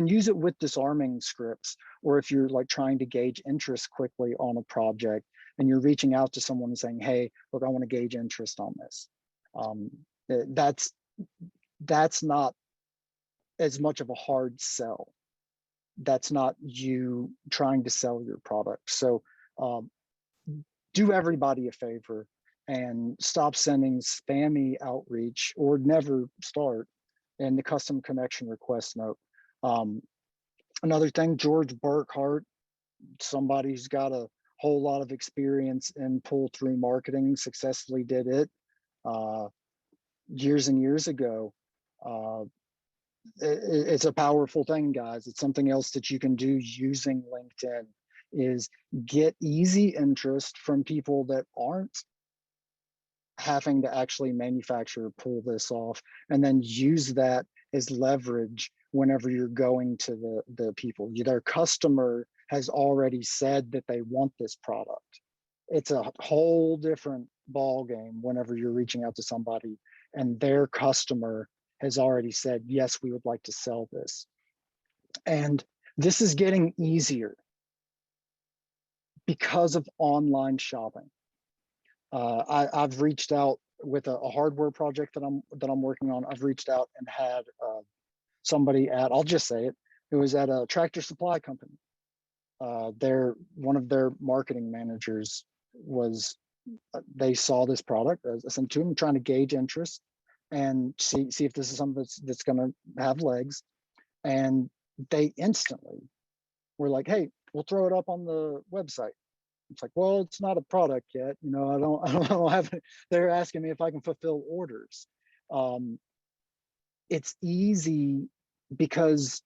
use it with disarming scripts, or if you're like trying to gauge interest quickly on a project and you're reaching out to someone and saying, hey, look, I want to gauge interest on this. That's not as much of a hard sell. That's not you trying to sell your product. So do everybody a favor and stop sending spammy outreach, or never start in the custom connection request note. Another thing, George Burkhart, somebody who's got a whole lot of experience in pull-through marketing, successfully did it years and years ago. It's a powerful thing, guys. It's something else that you can do using LinkedIn, is get easy interest from people that aren't having to actually manufacture or pull this off, and then use that as leverage whenever you're going to the people. Their customer has already said that they want this product. It's a whole different ball game whenever you're reaching out to somebody and their customer has already said, yes, we would like to sell this. And this is getting easier because of online shopping. I've reached out with a hardware project that I'm working on. I've reached out and had somebody at, I'll just say it, it was at a Tractor Supply company. One of their marketing managers was, they saw this product. I sent to them trying to gauge interest and see if this is something that's going to have legs. And they instantly were like, hey, we'll throw it up on the website. It's like, well, it's not a product yet. You know, I don't have it. They're asking me if I can fulfill orders. It's easy because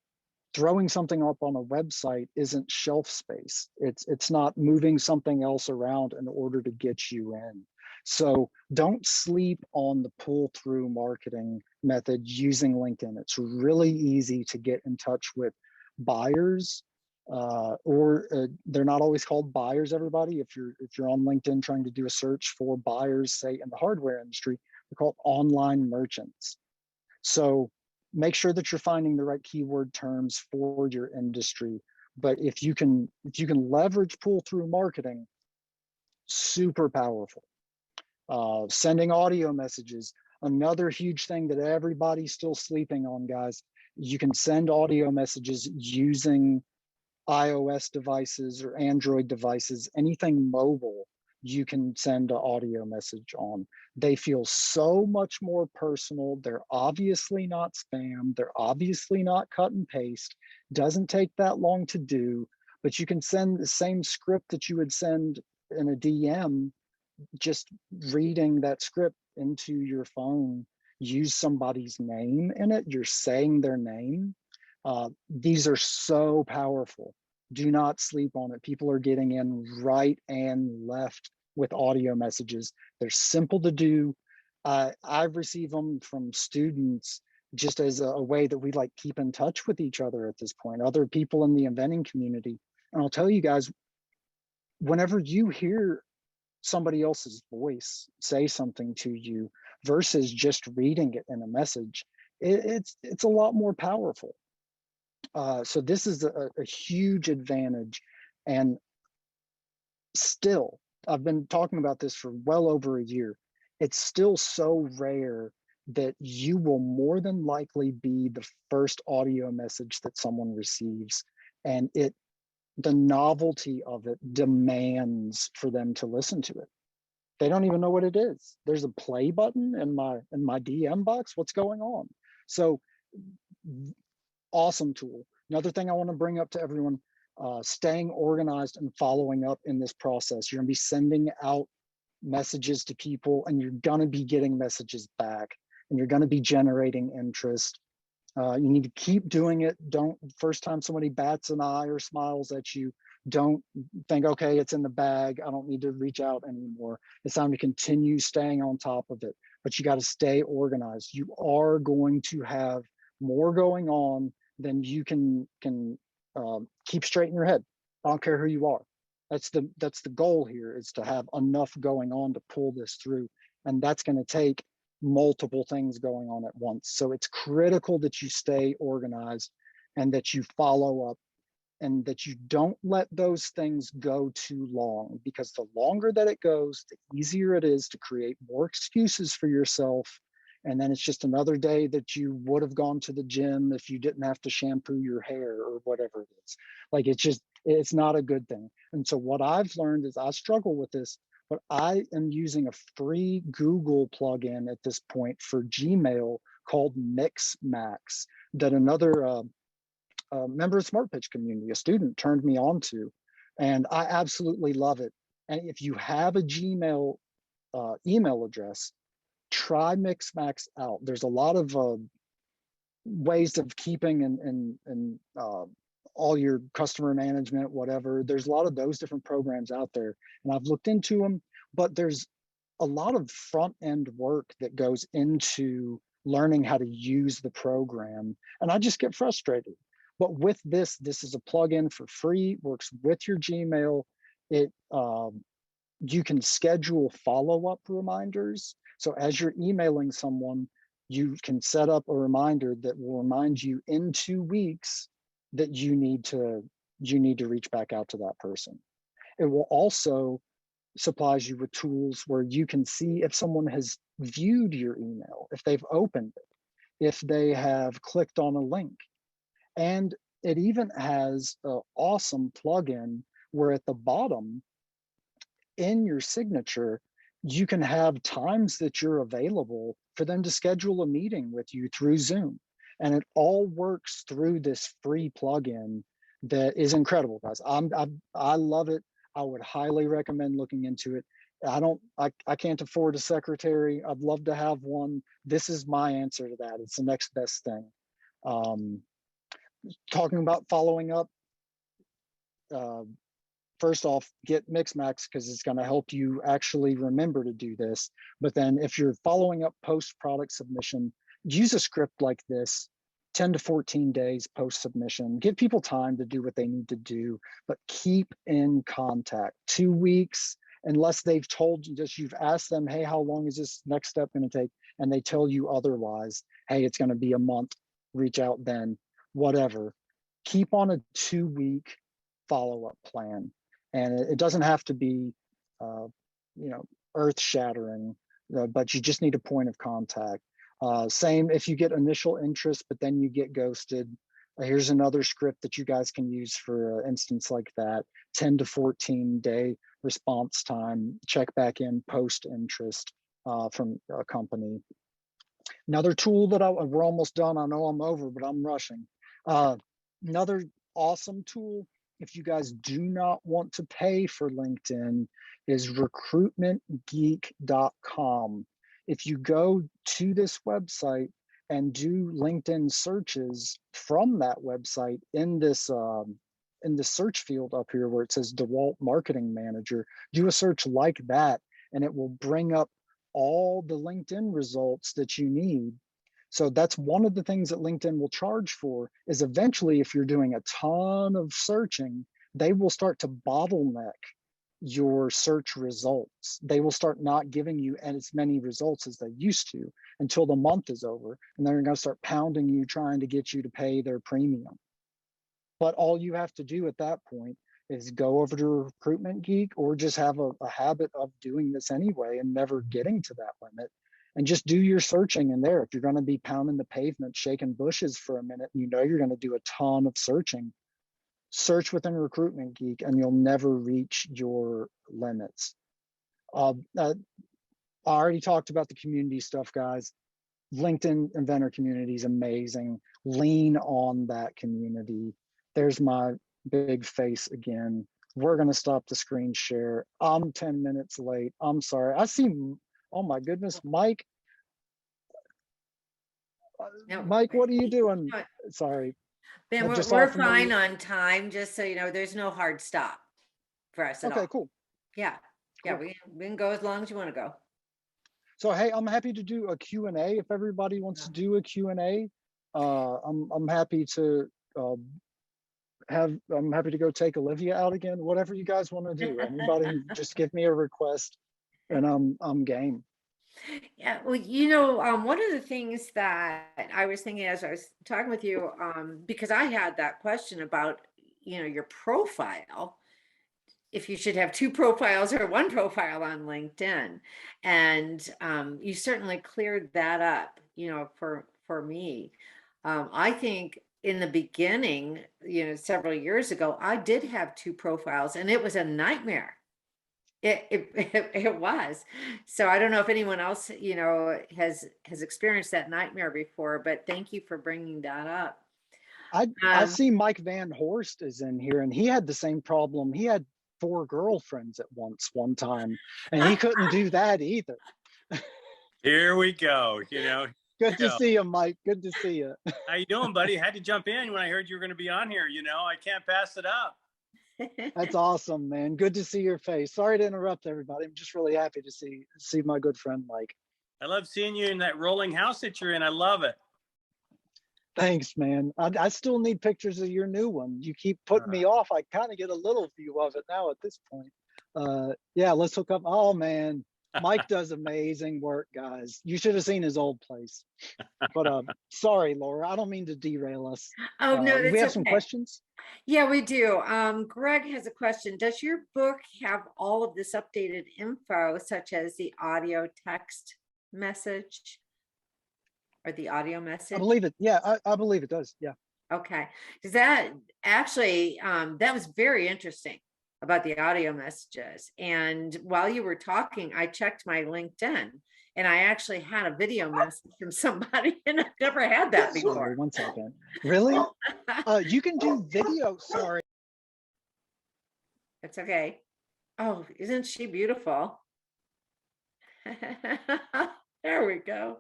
throwing something up on a website isn't shelf space. It's not moving something else around in order to get you in. So don't sleep on the pull through marketing method using LinkedIn. It's really easy to get in touch with buyers, or they're not always called buyers, everybody. If you're on LinkedIn trying to do a search for buyers, say in the hardware industry, they're called online merchants. So make sure that you're finding the right keyword terms for your industry. But if you can leverage pull through marketing, super powerful. Sending audio messages, another huge thing that everybody's still sleeping on, guys. You can send audio messages using iOS devices or Android devices, anything mobile, you can send an audio message on. They feel so much more personal. They're obviously not spam. They're obviously not cut and paste. Doesn't take that long to do, but you can send the same script that you would send in a DM, just reading that script into your phone use somebody's name in it, you're saying their name. These are so powerful. Do not sleep on it. People are getting in right and left with audio messages. They're simple to do. I've received them from students just as a way that we like keep in touch with each other at this point, other people in the inventing community. And I'll tell you guys, whenever you hear somebody else's voice say something to you versus just reading it in a message, it's a lot more powerful. So this is a huge advantage. And still, I've been talking about this for well over a year. It's still so rare that you will more than likely be the first audio message that someone receives. And the novelty of it demands for them to listen to it. They don't even know what it is. There's a play button in my DM box. What's going on? So awesome tool. Another thing I want to bring up to everyone, staying organized and following up in this process. You're going to be sending out messages to people, and you're going to be getting messages back, and you're going to be generating interest. You need to keep doing it. Don't, first time somebody bats an eye or smiles at you, don't think, okay, it's in the bag, I don't need to reach out anymore. It's time to continue staying on top of it, but you got to stay organized. You are going to have more going on than you can keep straight in your head. I don't care who you are. That's the goal here, is to have enough going on to pull this through. And that's going to take multiple things going on at once. So it's critical that you stay organized and that you follow up and that you don't let those things go too long, because the longer that it goes, the easier it is to create more excuses for yourself. And then it's just another day that you would have gone to the gym if you didn't have to shampoo your hair or whatever it is. Like, it's not a good thing. And so what I've learned is, I struggle with this, but I am using a free Google plugin at this point for Gmail called Mixmax, that another member of Smart Pitch community, a student, turned me on to, and I absolutely love it. And if you have a Gmail email address, try Mixmax out. There's a lot of ways of keeping and all your customer management, whatever. There's a lot of those different programs out there, and I've looked into them, but there's a lot of front end work that goes into learning how to use the program, and I just get frustrated. But with this is a plugin for free, works with your Gmail. It you can schedule follow-up reminders. So as you're emailing someone, you can set up a reminder that will remind you in 2 weeks that you need to reach back out to that person. It will also supplies you with tools where you can see if someone has viewed your email, if they've opened it, if they have clicked on a link. And it even has an awesome plugin where at the bottom in your signature, you can have times that you're available for them to schedule a meeting with you through Zoom. And it all works through this free plugin that is incredible, guys. I love it. I would highly recommend looking into it. I can't afford a secretary. I'd love to have one. This is my answer to that. It's the next best thing. Talking about following up, first off, get Mixmax, because it's going to help you actually remember to do this. But then if you're following up post product submission, use a script like this, 10 to 14 days post submission. Give people time to do what they need to do, but keep in contact. 2 weeks, unless they've told you, just you've asked them, hey, how long is this next step going to take? And they tell you otherwise, hey, it's going to be a month, reach out then, whatever. Keep on a 2-week follow-up plan. And it doesn't have to be, earth shattering, but you just need a point of contact. Same if you get initial interest, but then you get ghosted. Here's another script that you guys can use for an instance like that. 10 to 14 day response time. Check back in post interest from a company. Another tool that we're almost done. I know I'm over, but I'm rushing. Another awesome tool, if you guys do not want to pay for LinkedIn, is recruitmentgeek.com. If you go to this website and do LinkedIn searches from that website in the search field up here where it says DeWalt Marketing Manager, do a search like that, and it will bring up all the LinkedIn results that you need. So that's one of the things that LinkedIn will charge for, is eventually if you're doing a ton of searching, they will start to bottleneck your search results. They will start not giving you as many results as they used to until the month is over. And they're going to start pounding you, trying to get you to pay their premium. But all you have to do at that point is go over to Recruitment Geek, or just have a habit of doing this anyway and never getting to that limit, and just do your searching in there. If you're going to be pounding the pavement, shaking bushes for a minute, and you know you're going to do a ton of searching, search within Recruitment Geek and you'll never reach your limits. I already talked about the community stuff, guys. LinkedIn Inventor community is amazing. Lean on that community. There's my big face again. We're going to stop the screen share. I'm 10 minutes late. I'm sorry. I see, oh my goodness, Mike. No, Mike, what are you doing? no, Sorry. Ben, Just we're offer me- fine on time, just so you know, there's no hard stop for us at all. Okay, cool. Yeah, yeah, Cool. we can go as long as you want to go. So, hey, I'm happy to do a Q&A if everybody wants to do a Q&A. I'm happy to I'm happy to go take Olivia out again. Whatever you guys want to do. Anybody, just give me a request, and I'm game. Yeah, well, you know, one of the things that I was thinking as I was talking with you, because I had that question about, you know, your profile, if you should have two profiles or one profile on LinkedIn. And you certainly cleared that up, you know, for me. I think in the beginning, you know, several years ago, I did have two profiles and it was a nightmare. It was. So I don't know if anyone else, you know, has experienced that nightmare before, but thank you for bringing that up. I see Mike Van Horst is in here, and he had the same problem. He had 4 girlfriends at one time, and he couldn't do that either. Here we go. You know, Good to see you, Mike. Good to see you. how you doing, buddy? Had to jump in when I heard you were going to be on here. You know, I can't pass it up. That's awesome, man. Good to see your face. Sorry to interrupt everybody. I'm just really happy to see my good friend Mike. I love seeing you in that rolling house that you're in. I love it. Thanks, man. I still need pictures of your new one. You keep putting me off. I kind of get a little view of it now at this point. Yeah, let's hook up. Oh man, Mike does amazing work, guys. You should have seen his old place. But sorry, Laura, I don't mean to derail us. Oh, no, we that's have some okay. questions. Yeah, we do. Greg has a question. Does your book have all of this updated info, such as the audio text message or the audio I message? believe it. Yeah, I believe it does. Yeah. Okay. Because that actually, that was very interesting about the audio messages. And while you were talking, I checked my LinkedIn and I actually had a video message from somebody, and I've never had that Sorry, before. 1 second. Really? You can do video. Sorry. It's okay. Oh, isn't she beautiful? There we go.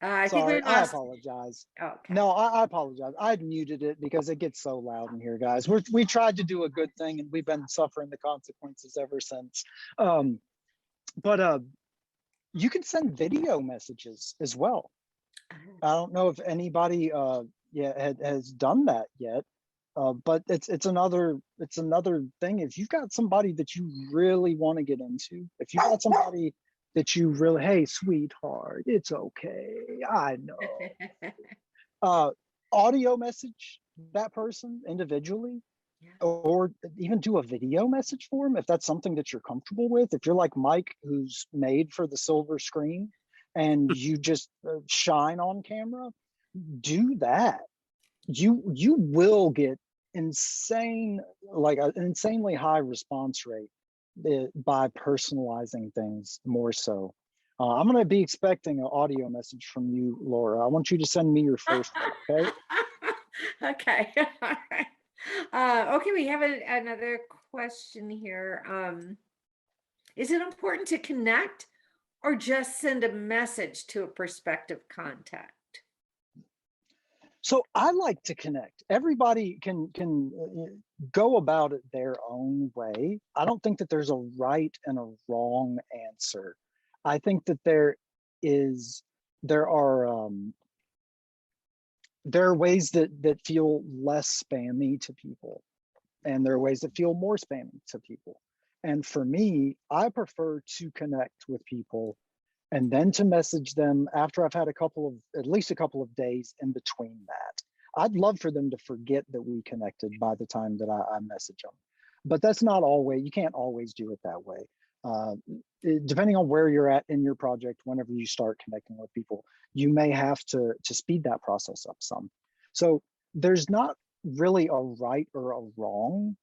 I think we Sorry, I lost. apologize. Okay. No, I apologize. I muted it because it gets so loud in here, guys. We tried to do a good thing, and we've been suffering the consequences ever since. But you can send video messages as well. I don't know if anybody has done that yet. But it's another thing. If you've got somebody that you really want to get into, if you've got somebody that you really, hey, sweetheart, it's okay, I know. Audio message that person individually, Yeah. or even do a video message for them if that's something that you're comfortable with. If you're like Mike, who's made for the silver screen and you just shine on camera, do that. You will get insane, like an insanely high response rate by personalizing things more so. I'm going to be expecting an audio message from you, Laura. I want you to send me your first one, okay? Okay. All right. Okay, we have another question here. Is it important to connect or just send a message to a prospective contact? So I like to connect. Everybody can go about it their own way. I don't think that there's a right and a wrong answer. I think that is there are there are ways that feel less spammy to people, and there are ways that feel more spammy to people. And for me, I prefer to connect with people and then to message them after I've had at least a couple of days in between that. I'd love for them to forget that we connected by the time that I message them. But that's not always, you can't always do it that way. Uh, Depending on where you're at in your project, whenever you start connecting with people, you may have to speed that process up some. So there's not really a right or a wrong.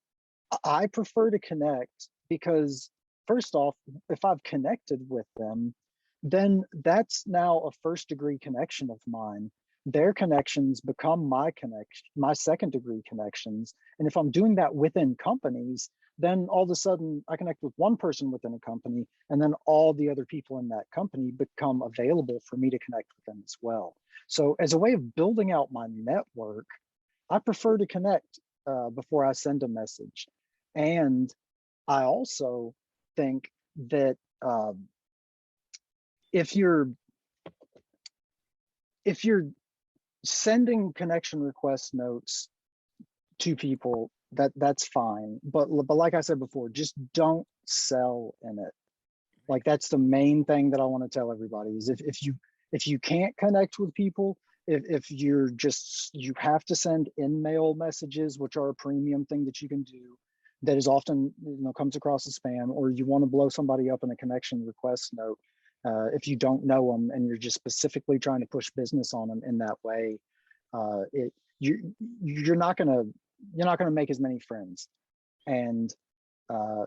I prefer to connect because, first off, if I've connected with them, then that's now a first degree connection of mine. Their connections become my connection, my second degree connections. And if I'm doing that within companies, then all of a sudden I connect with one person within a company, and then all the other people in that company become available for me to connect with them as well. So as a way of building out my network, I prefer to connect before I send a message. And I also think that if you're sending connection request notes to people, that's fine. But like I said before, just don't sell in it. Like, that's the main thing that I want to tell everybody is if you can't connect with people, if you have to send in-mail messages, which are a premium thing that you can do, that is often, comes across as spam, or you want to blow somebody up in a connection request note, if you don't know them and you're just specifically trying to push business on them in that way, you're not gonna make as many friends. And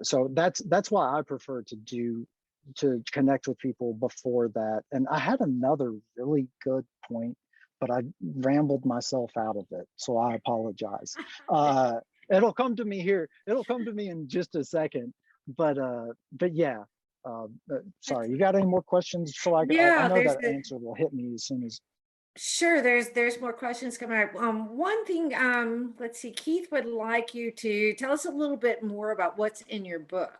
so that's why I prefer to connect with people before that. And I had another really good point, but I rambled myself out of it, so I apologize. It'll come to me in just a second. But yeah. Sorry, you got any more questions? So I Yeah, know that answer will hit me as soon as. sure, there's more questions coming up. One thing, let's see, Keith would like you to tell us a little bit more about what's in your book,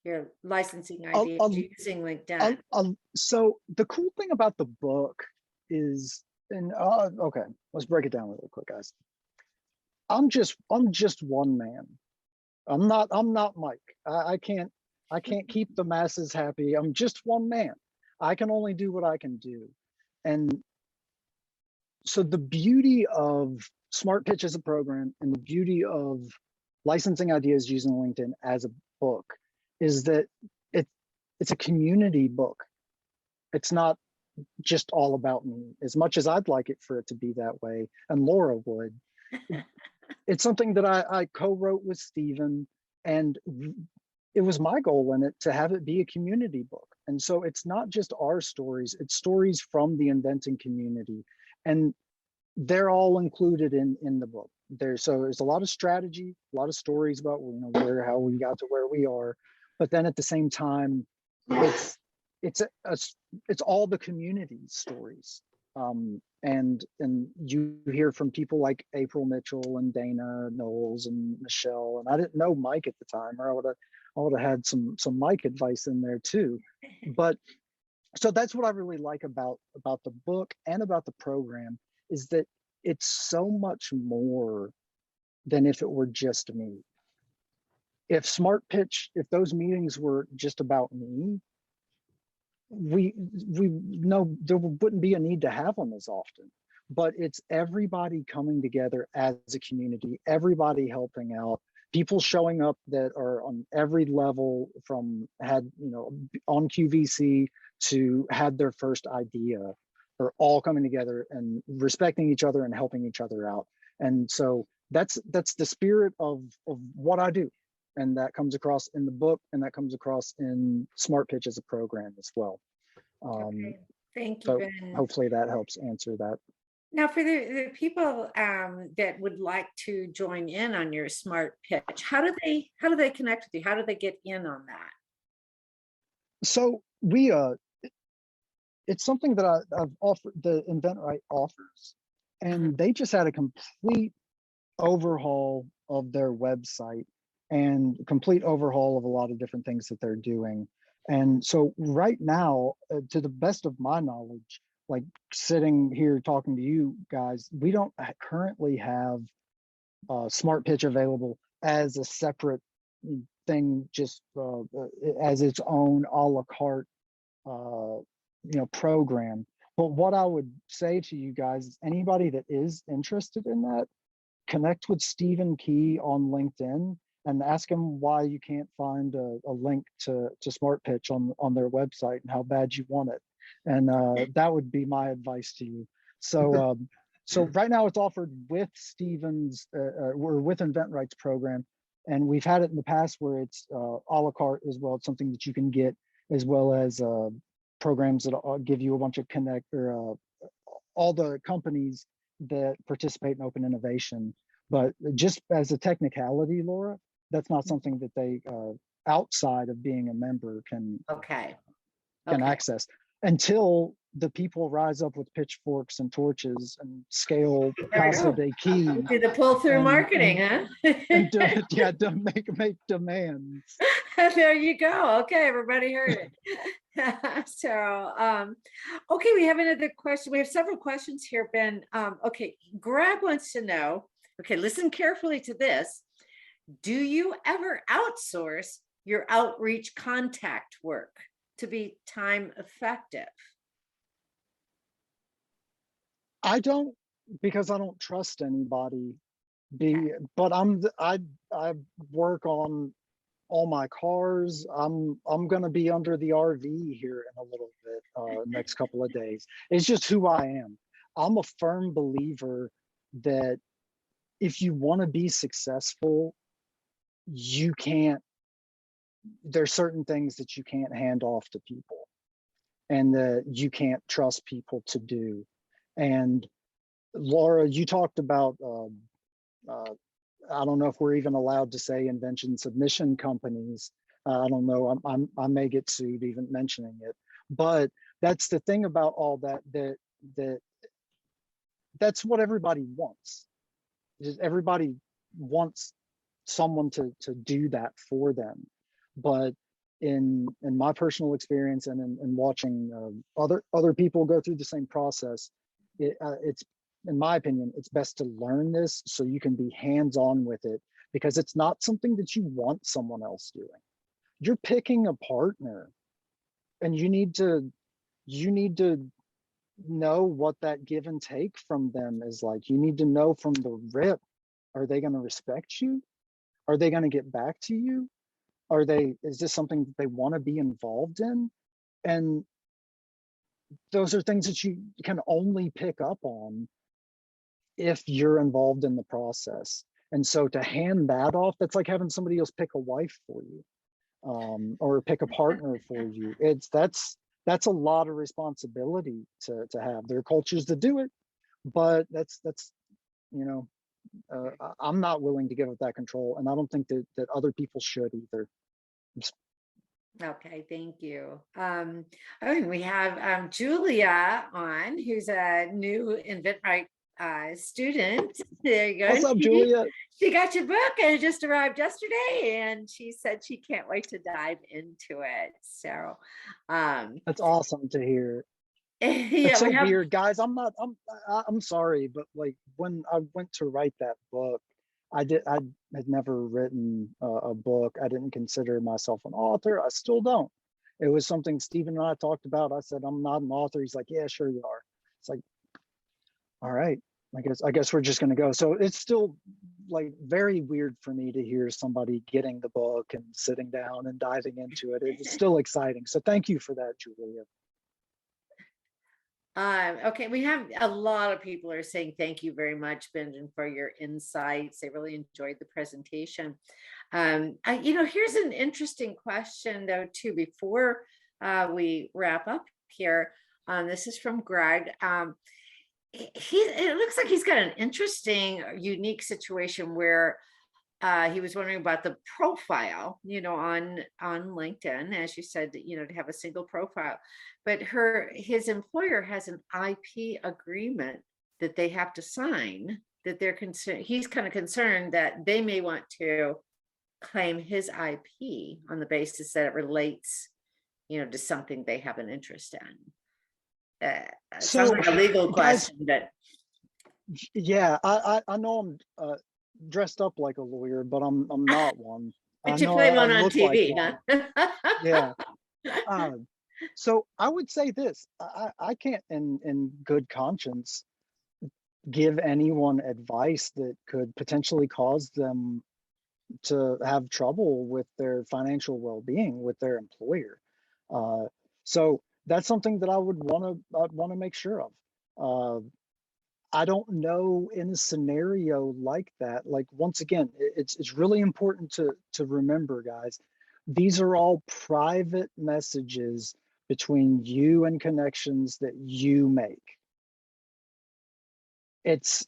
your licensing I'll, ideas I'll, using LinkedIn. so the cool thing about the book is, and okay, let's break it down really quick, guys. I'm just one man. I'm not Mike. I can't keep the masses happy. I'm just one man. I can only do what I can do. And so the beauty of Smart Pitch as a program and the beauty of licensing ideas using LinkedIn as a book is that it's a community book. It's not just all about me, as much as I'd like it for it to be that way, and Laura would. It's something that I co-wrote with Stephen, and it was my goal in it to have it be a community book. And so it's not just our stories, it's stories from the inventing community. And they're all included in the book. There's a lot of strategy, a lot of stories about how we got to where we are, but then at the same time, it's all the community stories. And you hear from people like April Mitchell and Dana Knowles and Michelle, and I didn't know Mike at the time, or I would have had some Mike advice in there too. But so that's what I really like about the book and about the program, is that it's so much more than if it were just me. If Smart Pitch, if those meetings were just about me, we know there wouldn't be a need to have them as often. But it's everybody coming together as a community, everybody helping out, people showing up that are on every level, from on QVC to had their first idea, are all coming together and respecting each other and helping each other out. And so that's the spirit of what I do. And that comes across in the book, and that comes across in Smart Pitch as a program as well. Okay. Thank you, So Ben. hopefully that helps answer that. Now, for the people that would like to join in on your Smart Pitch, how do they connect with you? How do they get in on that? So it's something that I've offered, the InventRight offers, and they just had a complete overhaul of their website and complete overhaul of a lot of different things that they're doing. And so right now, to the best of my knowledge, like sitting here talking to you guys, we don't currently have Smart Pitch available as a separate thing, just as its own a la carte program. But what I would say to you guys is anybody that is interested in that, connect with Stephen Key on LinkedIn and ask him why you can't find a link to Smart Pitch on their website and how bad you want it. And that would be my advice to you. So so right now it's offered with Stephen's we're with InventRight's program, and we've had it in the past where it's a la carte as well. It's something that you can get, as well as programs that give you a bunch of all the companies that participate in open innovation. But just as a technicality, Laura, that's not something that they outside of being a member can Okay. access until the people rise up with pitchforks and torches and scale Casa de Key. Do the pull through marketing, huh? make demands. There you go. Okay, everybody heard it. So, okay, we have another question. We have several questions here, Ben. Okay, Greg wants to know, okay, listen carefully to this. Do you ever outsource your outreach contact work to be time effective? I don't, because I don't trust anybody. But I work on all my cars. I'm gonna be under the RV here in a little bit, next couple of days. It's just who I am. I'm a firm believer that if you want to be successful, you can't, there's certain things that you can't hand off to people and that you can't trust people to do. And Laura, you talked about I don't know if we're even allowed to say invention submission companies. I don't know. I may get sued even mentioning it. But that's the thing about all that. That's what everybody wants. Just everybody wants someone to do that for them. But in my personal experience and in watching other people go through the same process, it's, in my opinion, it's best to learn this so you can be hands-on with it, because it's not something that you want someone else doing. You're picking a partner, and you need to know what that give and take from them is like. You need to know from the rip, are they going to respect you? Are they going to get back to you? Is this something that they want to be involved in? And those are things that you can only pick up on if you're involved in the process. And so to hand that off, that's like having somebody else pick a wife for you, or pick a partner for you. That's a lot of responsibility to have. There are cultures that do it, but that's I'm not willing to give up that control, and I don't think that other people should either. Okay, thank you. We have Julia on, who's a new InventRight student. There you go. What's up, Julia? She got your book and it just arrived yesterday, and she said she can't wait to dive into it. So that's awesome to hear. Yeah, it's so weird, guys. I'm sorry, but like when I went to write that book, I had never written a book. I didn't consider myself an author. I still don't. It was something Stephen and I talked about. I said, I'm not an author. He's like, yeah, sure you are. It's like, all right, I guess we're just gonna go. So it's still like very weird for me to hear somebody getting the book and sitting down and diving into it. It's still exciting. So thank you for that, Julia. Okay, we have a lot of people are saying thank you very much, Benjamin, for your insights. They really enjoyed the presentation. Here's an interesting question though too, before we wrap up here. This is from Greg. It looks like he's got an interesting, unique situation where he was wondering about the profile, on LinkedIn, as you said, to have a single profile. But his employer has an IP agreement that they have to sign, that they're concerned. He's kind of concerned that they may want to claim his IP on the basis that it relates, to something they have an interest in. Sounds So, like a legal guys, question, but yeah, I know I'm dressed up like a lawyer, but I'm not one. I you know play I one on look like TV, one. huh? Yeah. So I would say this: I can't, in good conscience, give anyone advice that could potentially cause them to have trouble with their financial well-being with their employer. Uh, so that's something that I'd want to make sure of. Uh, I don't know in a scenario like that. Like, once again, it's really important to remember, guys. These are all private messages between you and connections that you make. It's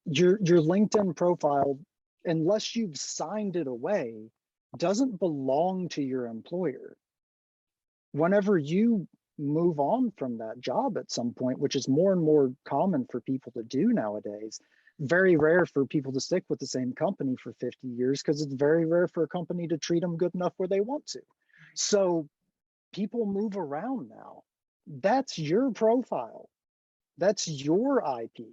your LinkedIn profile, unless you've signed it away, doesn't belong to your employer. Whenever you move on from that job at some point, which is more and more common for people to do nowadays, very rare for people to stick with the same company for 50 years, because it's very rare for a company to treat them good enough where they want to. So people move around now. That's your profile. That's your IP.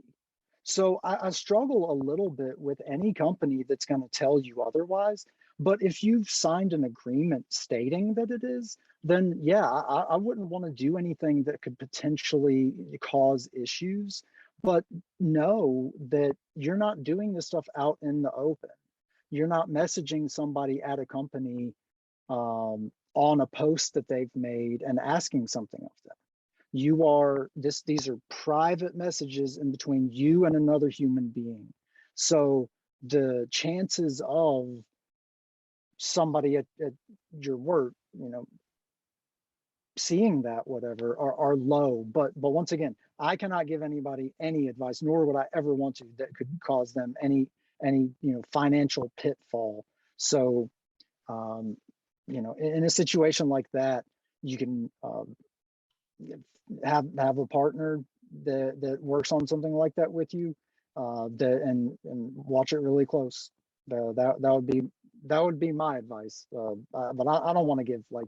So I struggle a little bit with any company that's going to tell you otherwise. But if you've signed an agreement stating that it is, then yeah, I wouldn't want to do anything that could potentially cause issues. But know that you're not doing this stuff out in the open. You're not messaging somebody at a company on a post that they've made and asking something of them. These are private messages in between you and another human being. So the chances of somebody at your work, seeing that, whatever, are low. But once again, I cannot give anybody any advice, nor would I ever want to, that could cause them any financial pitfall. So in a situation like that, you can have a partner that works on something like that with you, and watch it really close. That would be my advice. But I don't want to give like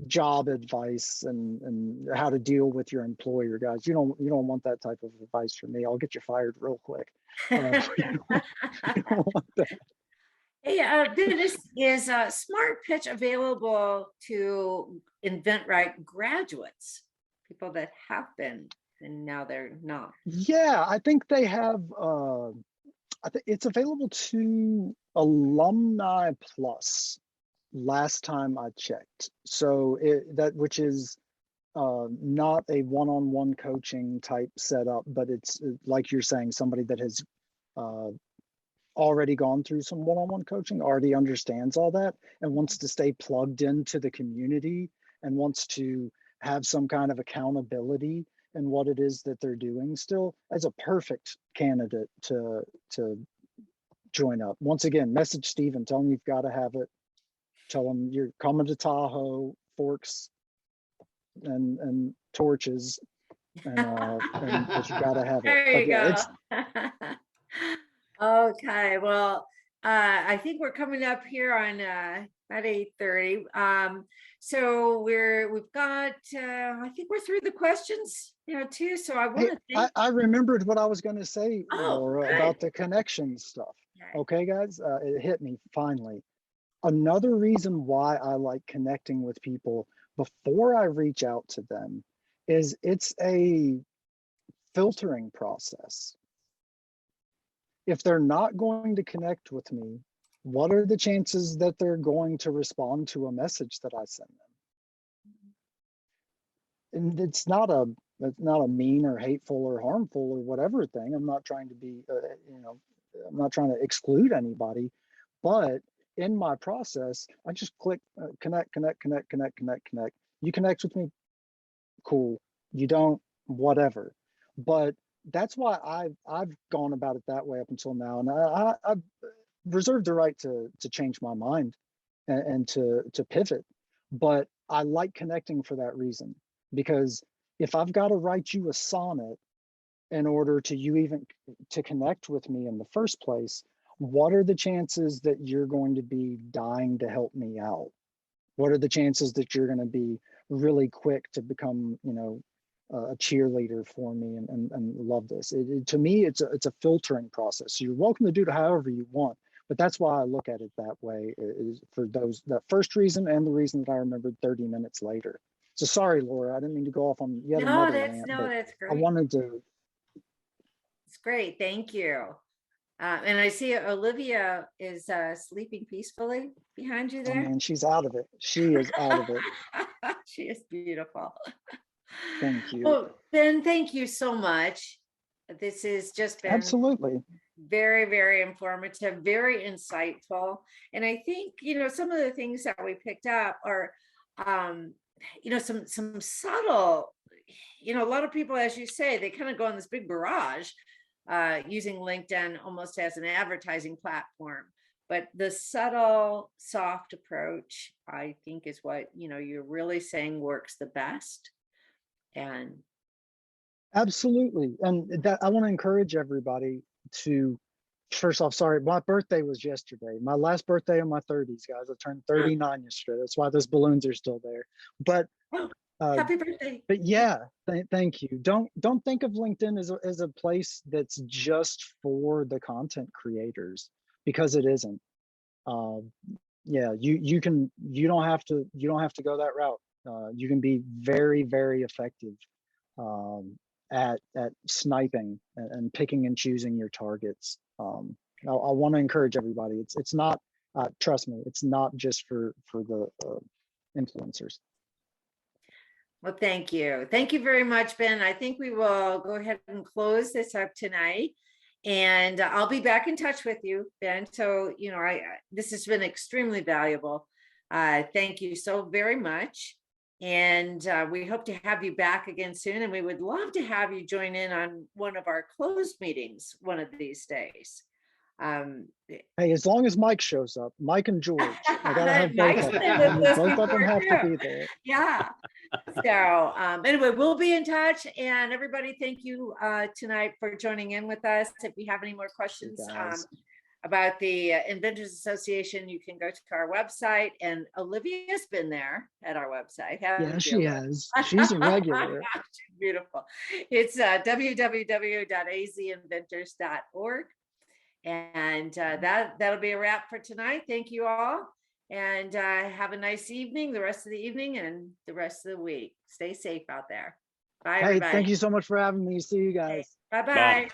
job advice and how to deal with your employer, guys. You don't want that type of advice from me. I'll get you fired real quick. You don't want that. Hey, Dennis, is Smart Pitch available to InventRight graduates, people that have been and now they're not? Yeah, I think they have. I think it's available to Alumni Plus. Last time I checked, so which is not a one-on-one coaching type setup, but it's like you're saying, somebody that has already gone through some one-on-one coaching, already understands all that, and wants to stay plugged into the community and wants to have some kind of accountability in what it is that they're doing still, as a perfect candidate to join up. Once again, message Steven, tell him you've got to have it. Tell him you're coming to Tahoe, forks and torches, and that you got to have it. There But you yeah, go. Okay, well, I think we're coming up here on about 8:30. So we've got I think we're through the questions, too. So I want hey, to thank. I remembered what I was going to say, Oh, Laura, good. about the connection stuff. Okay. Okay, guys, it hit me finally. Another reason why I like connecting with people before I reach out to them is it's a filtering process. If they're not going to connect with me, what are the chances that they're going to respond to a message that I send them? And it's not a mean or hateful or harmful or whatever thing. I'm not trying to be, I'm not trying to exclude anybody, but in my process, I just click connect. You connect with me, cool. You don't, whatever. But that's why I've gone about it that way up until now. And reserve the right to change my mind and to pivot. But I like connecting for that reason, because if I've got to write you a sonnet in order to you even to connect with me in the first place, what are the chances that you're going to be dying to help me out? What are the chances that you're going to be really quick to become, you know, a cheerleader for me and love this? To me, it's a filtering process. So you're welcome to do it however you want, but that's why I look at it that way, is for that first reason and the reason that I remembered 30 minutes later. So sorry, Laura, I didn't mean to go off on yet No, another rant, but that's I great. wanted to. It's great. Thank you. And I see Olivia is sleeping peacefully behind you Oh there. man, she's out of it. She is out of it. She is beautiful. Thank you. Well, Ben, thank you so much. This has just been Absolutely. very, very informative, very insightful. And I think, you know, some of the things that we picked up are, you know, some subtle, you know, a lot of people, as you say, they kind of go in this big barrage, using LinkedIn almost as an advertising platform. But the subtle, soft approach, I think, is what, you know, you're really saying works the best. And Absolutely. And that I want to encourage everybody to, first off, sorry, my birthday was yesterday. My last birthday in my 30s, guys. I turned 39 yesterday. That's why those balloons are still there. But oh, uh, happy birthday. but yeah, thank you. Don't think of LinkedIn as a place that's just for the content creators, because it isn't. Yeah, you don't have to go that route. You can be very, very effective at sniping and picking and choosing your targets. I want to encourage everybody. It's not, trust me, it's not just for the influencers. Well, thank you. Thank you very much, Ben. I think we will go ahead and close this up tonight. And I'll be back in touch with you, Ben. So, you know, this has been extremely valuable. Thank you so very much. And we hope to have you back again soon. And we would love to have you join in on one of our closed meetings one of these days. Hey, as long as Mike shows up, Mike and George, I gotta have both Mike's of been them. with us Both of them before have to too. be there. Yeah. So anyway, we'll be in touch. And everybody, thank you tonight for joining in with us. If you have any more questions about the Inventors Association, you can go to our website. And Olivia's been there at our website. Yeah, she has. She's a regular. She's beautiful. It's www.azinventors.org. And that'll be a wrap for tonight. Thank you all. And have a nice evening, the rest of the evening and the rest of the week. Stay safe out there. Bye, Hey, everybody. thank you so much for having me. See you guys. Bye-bye. Bye.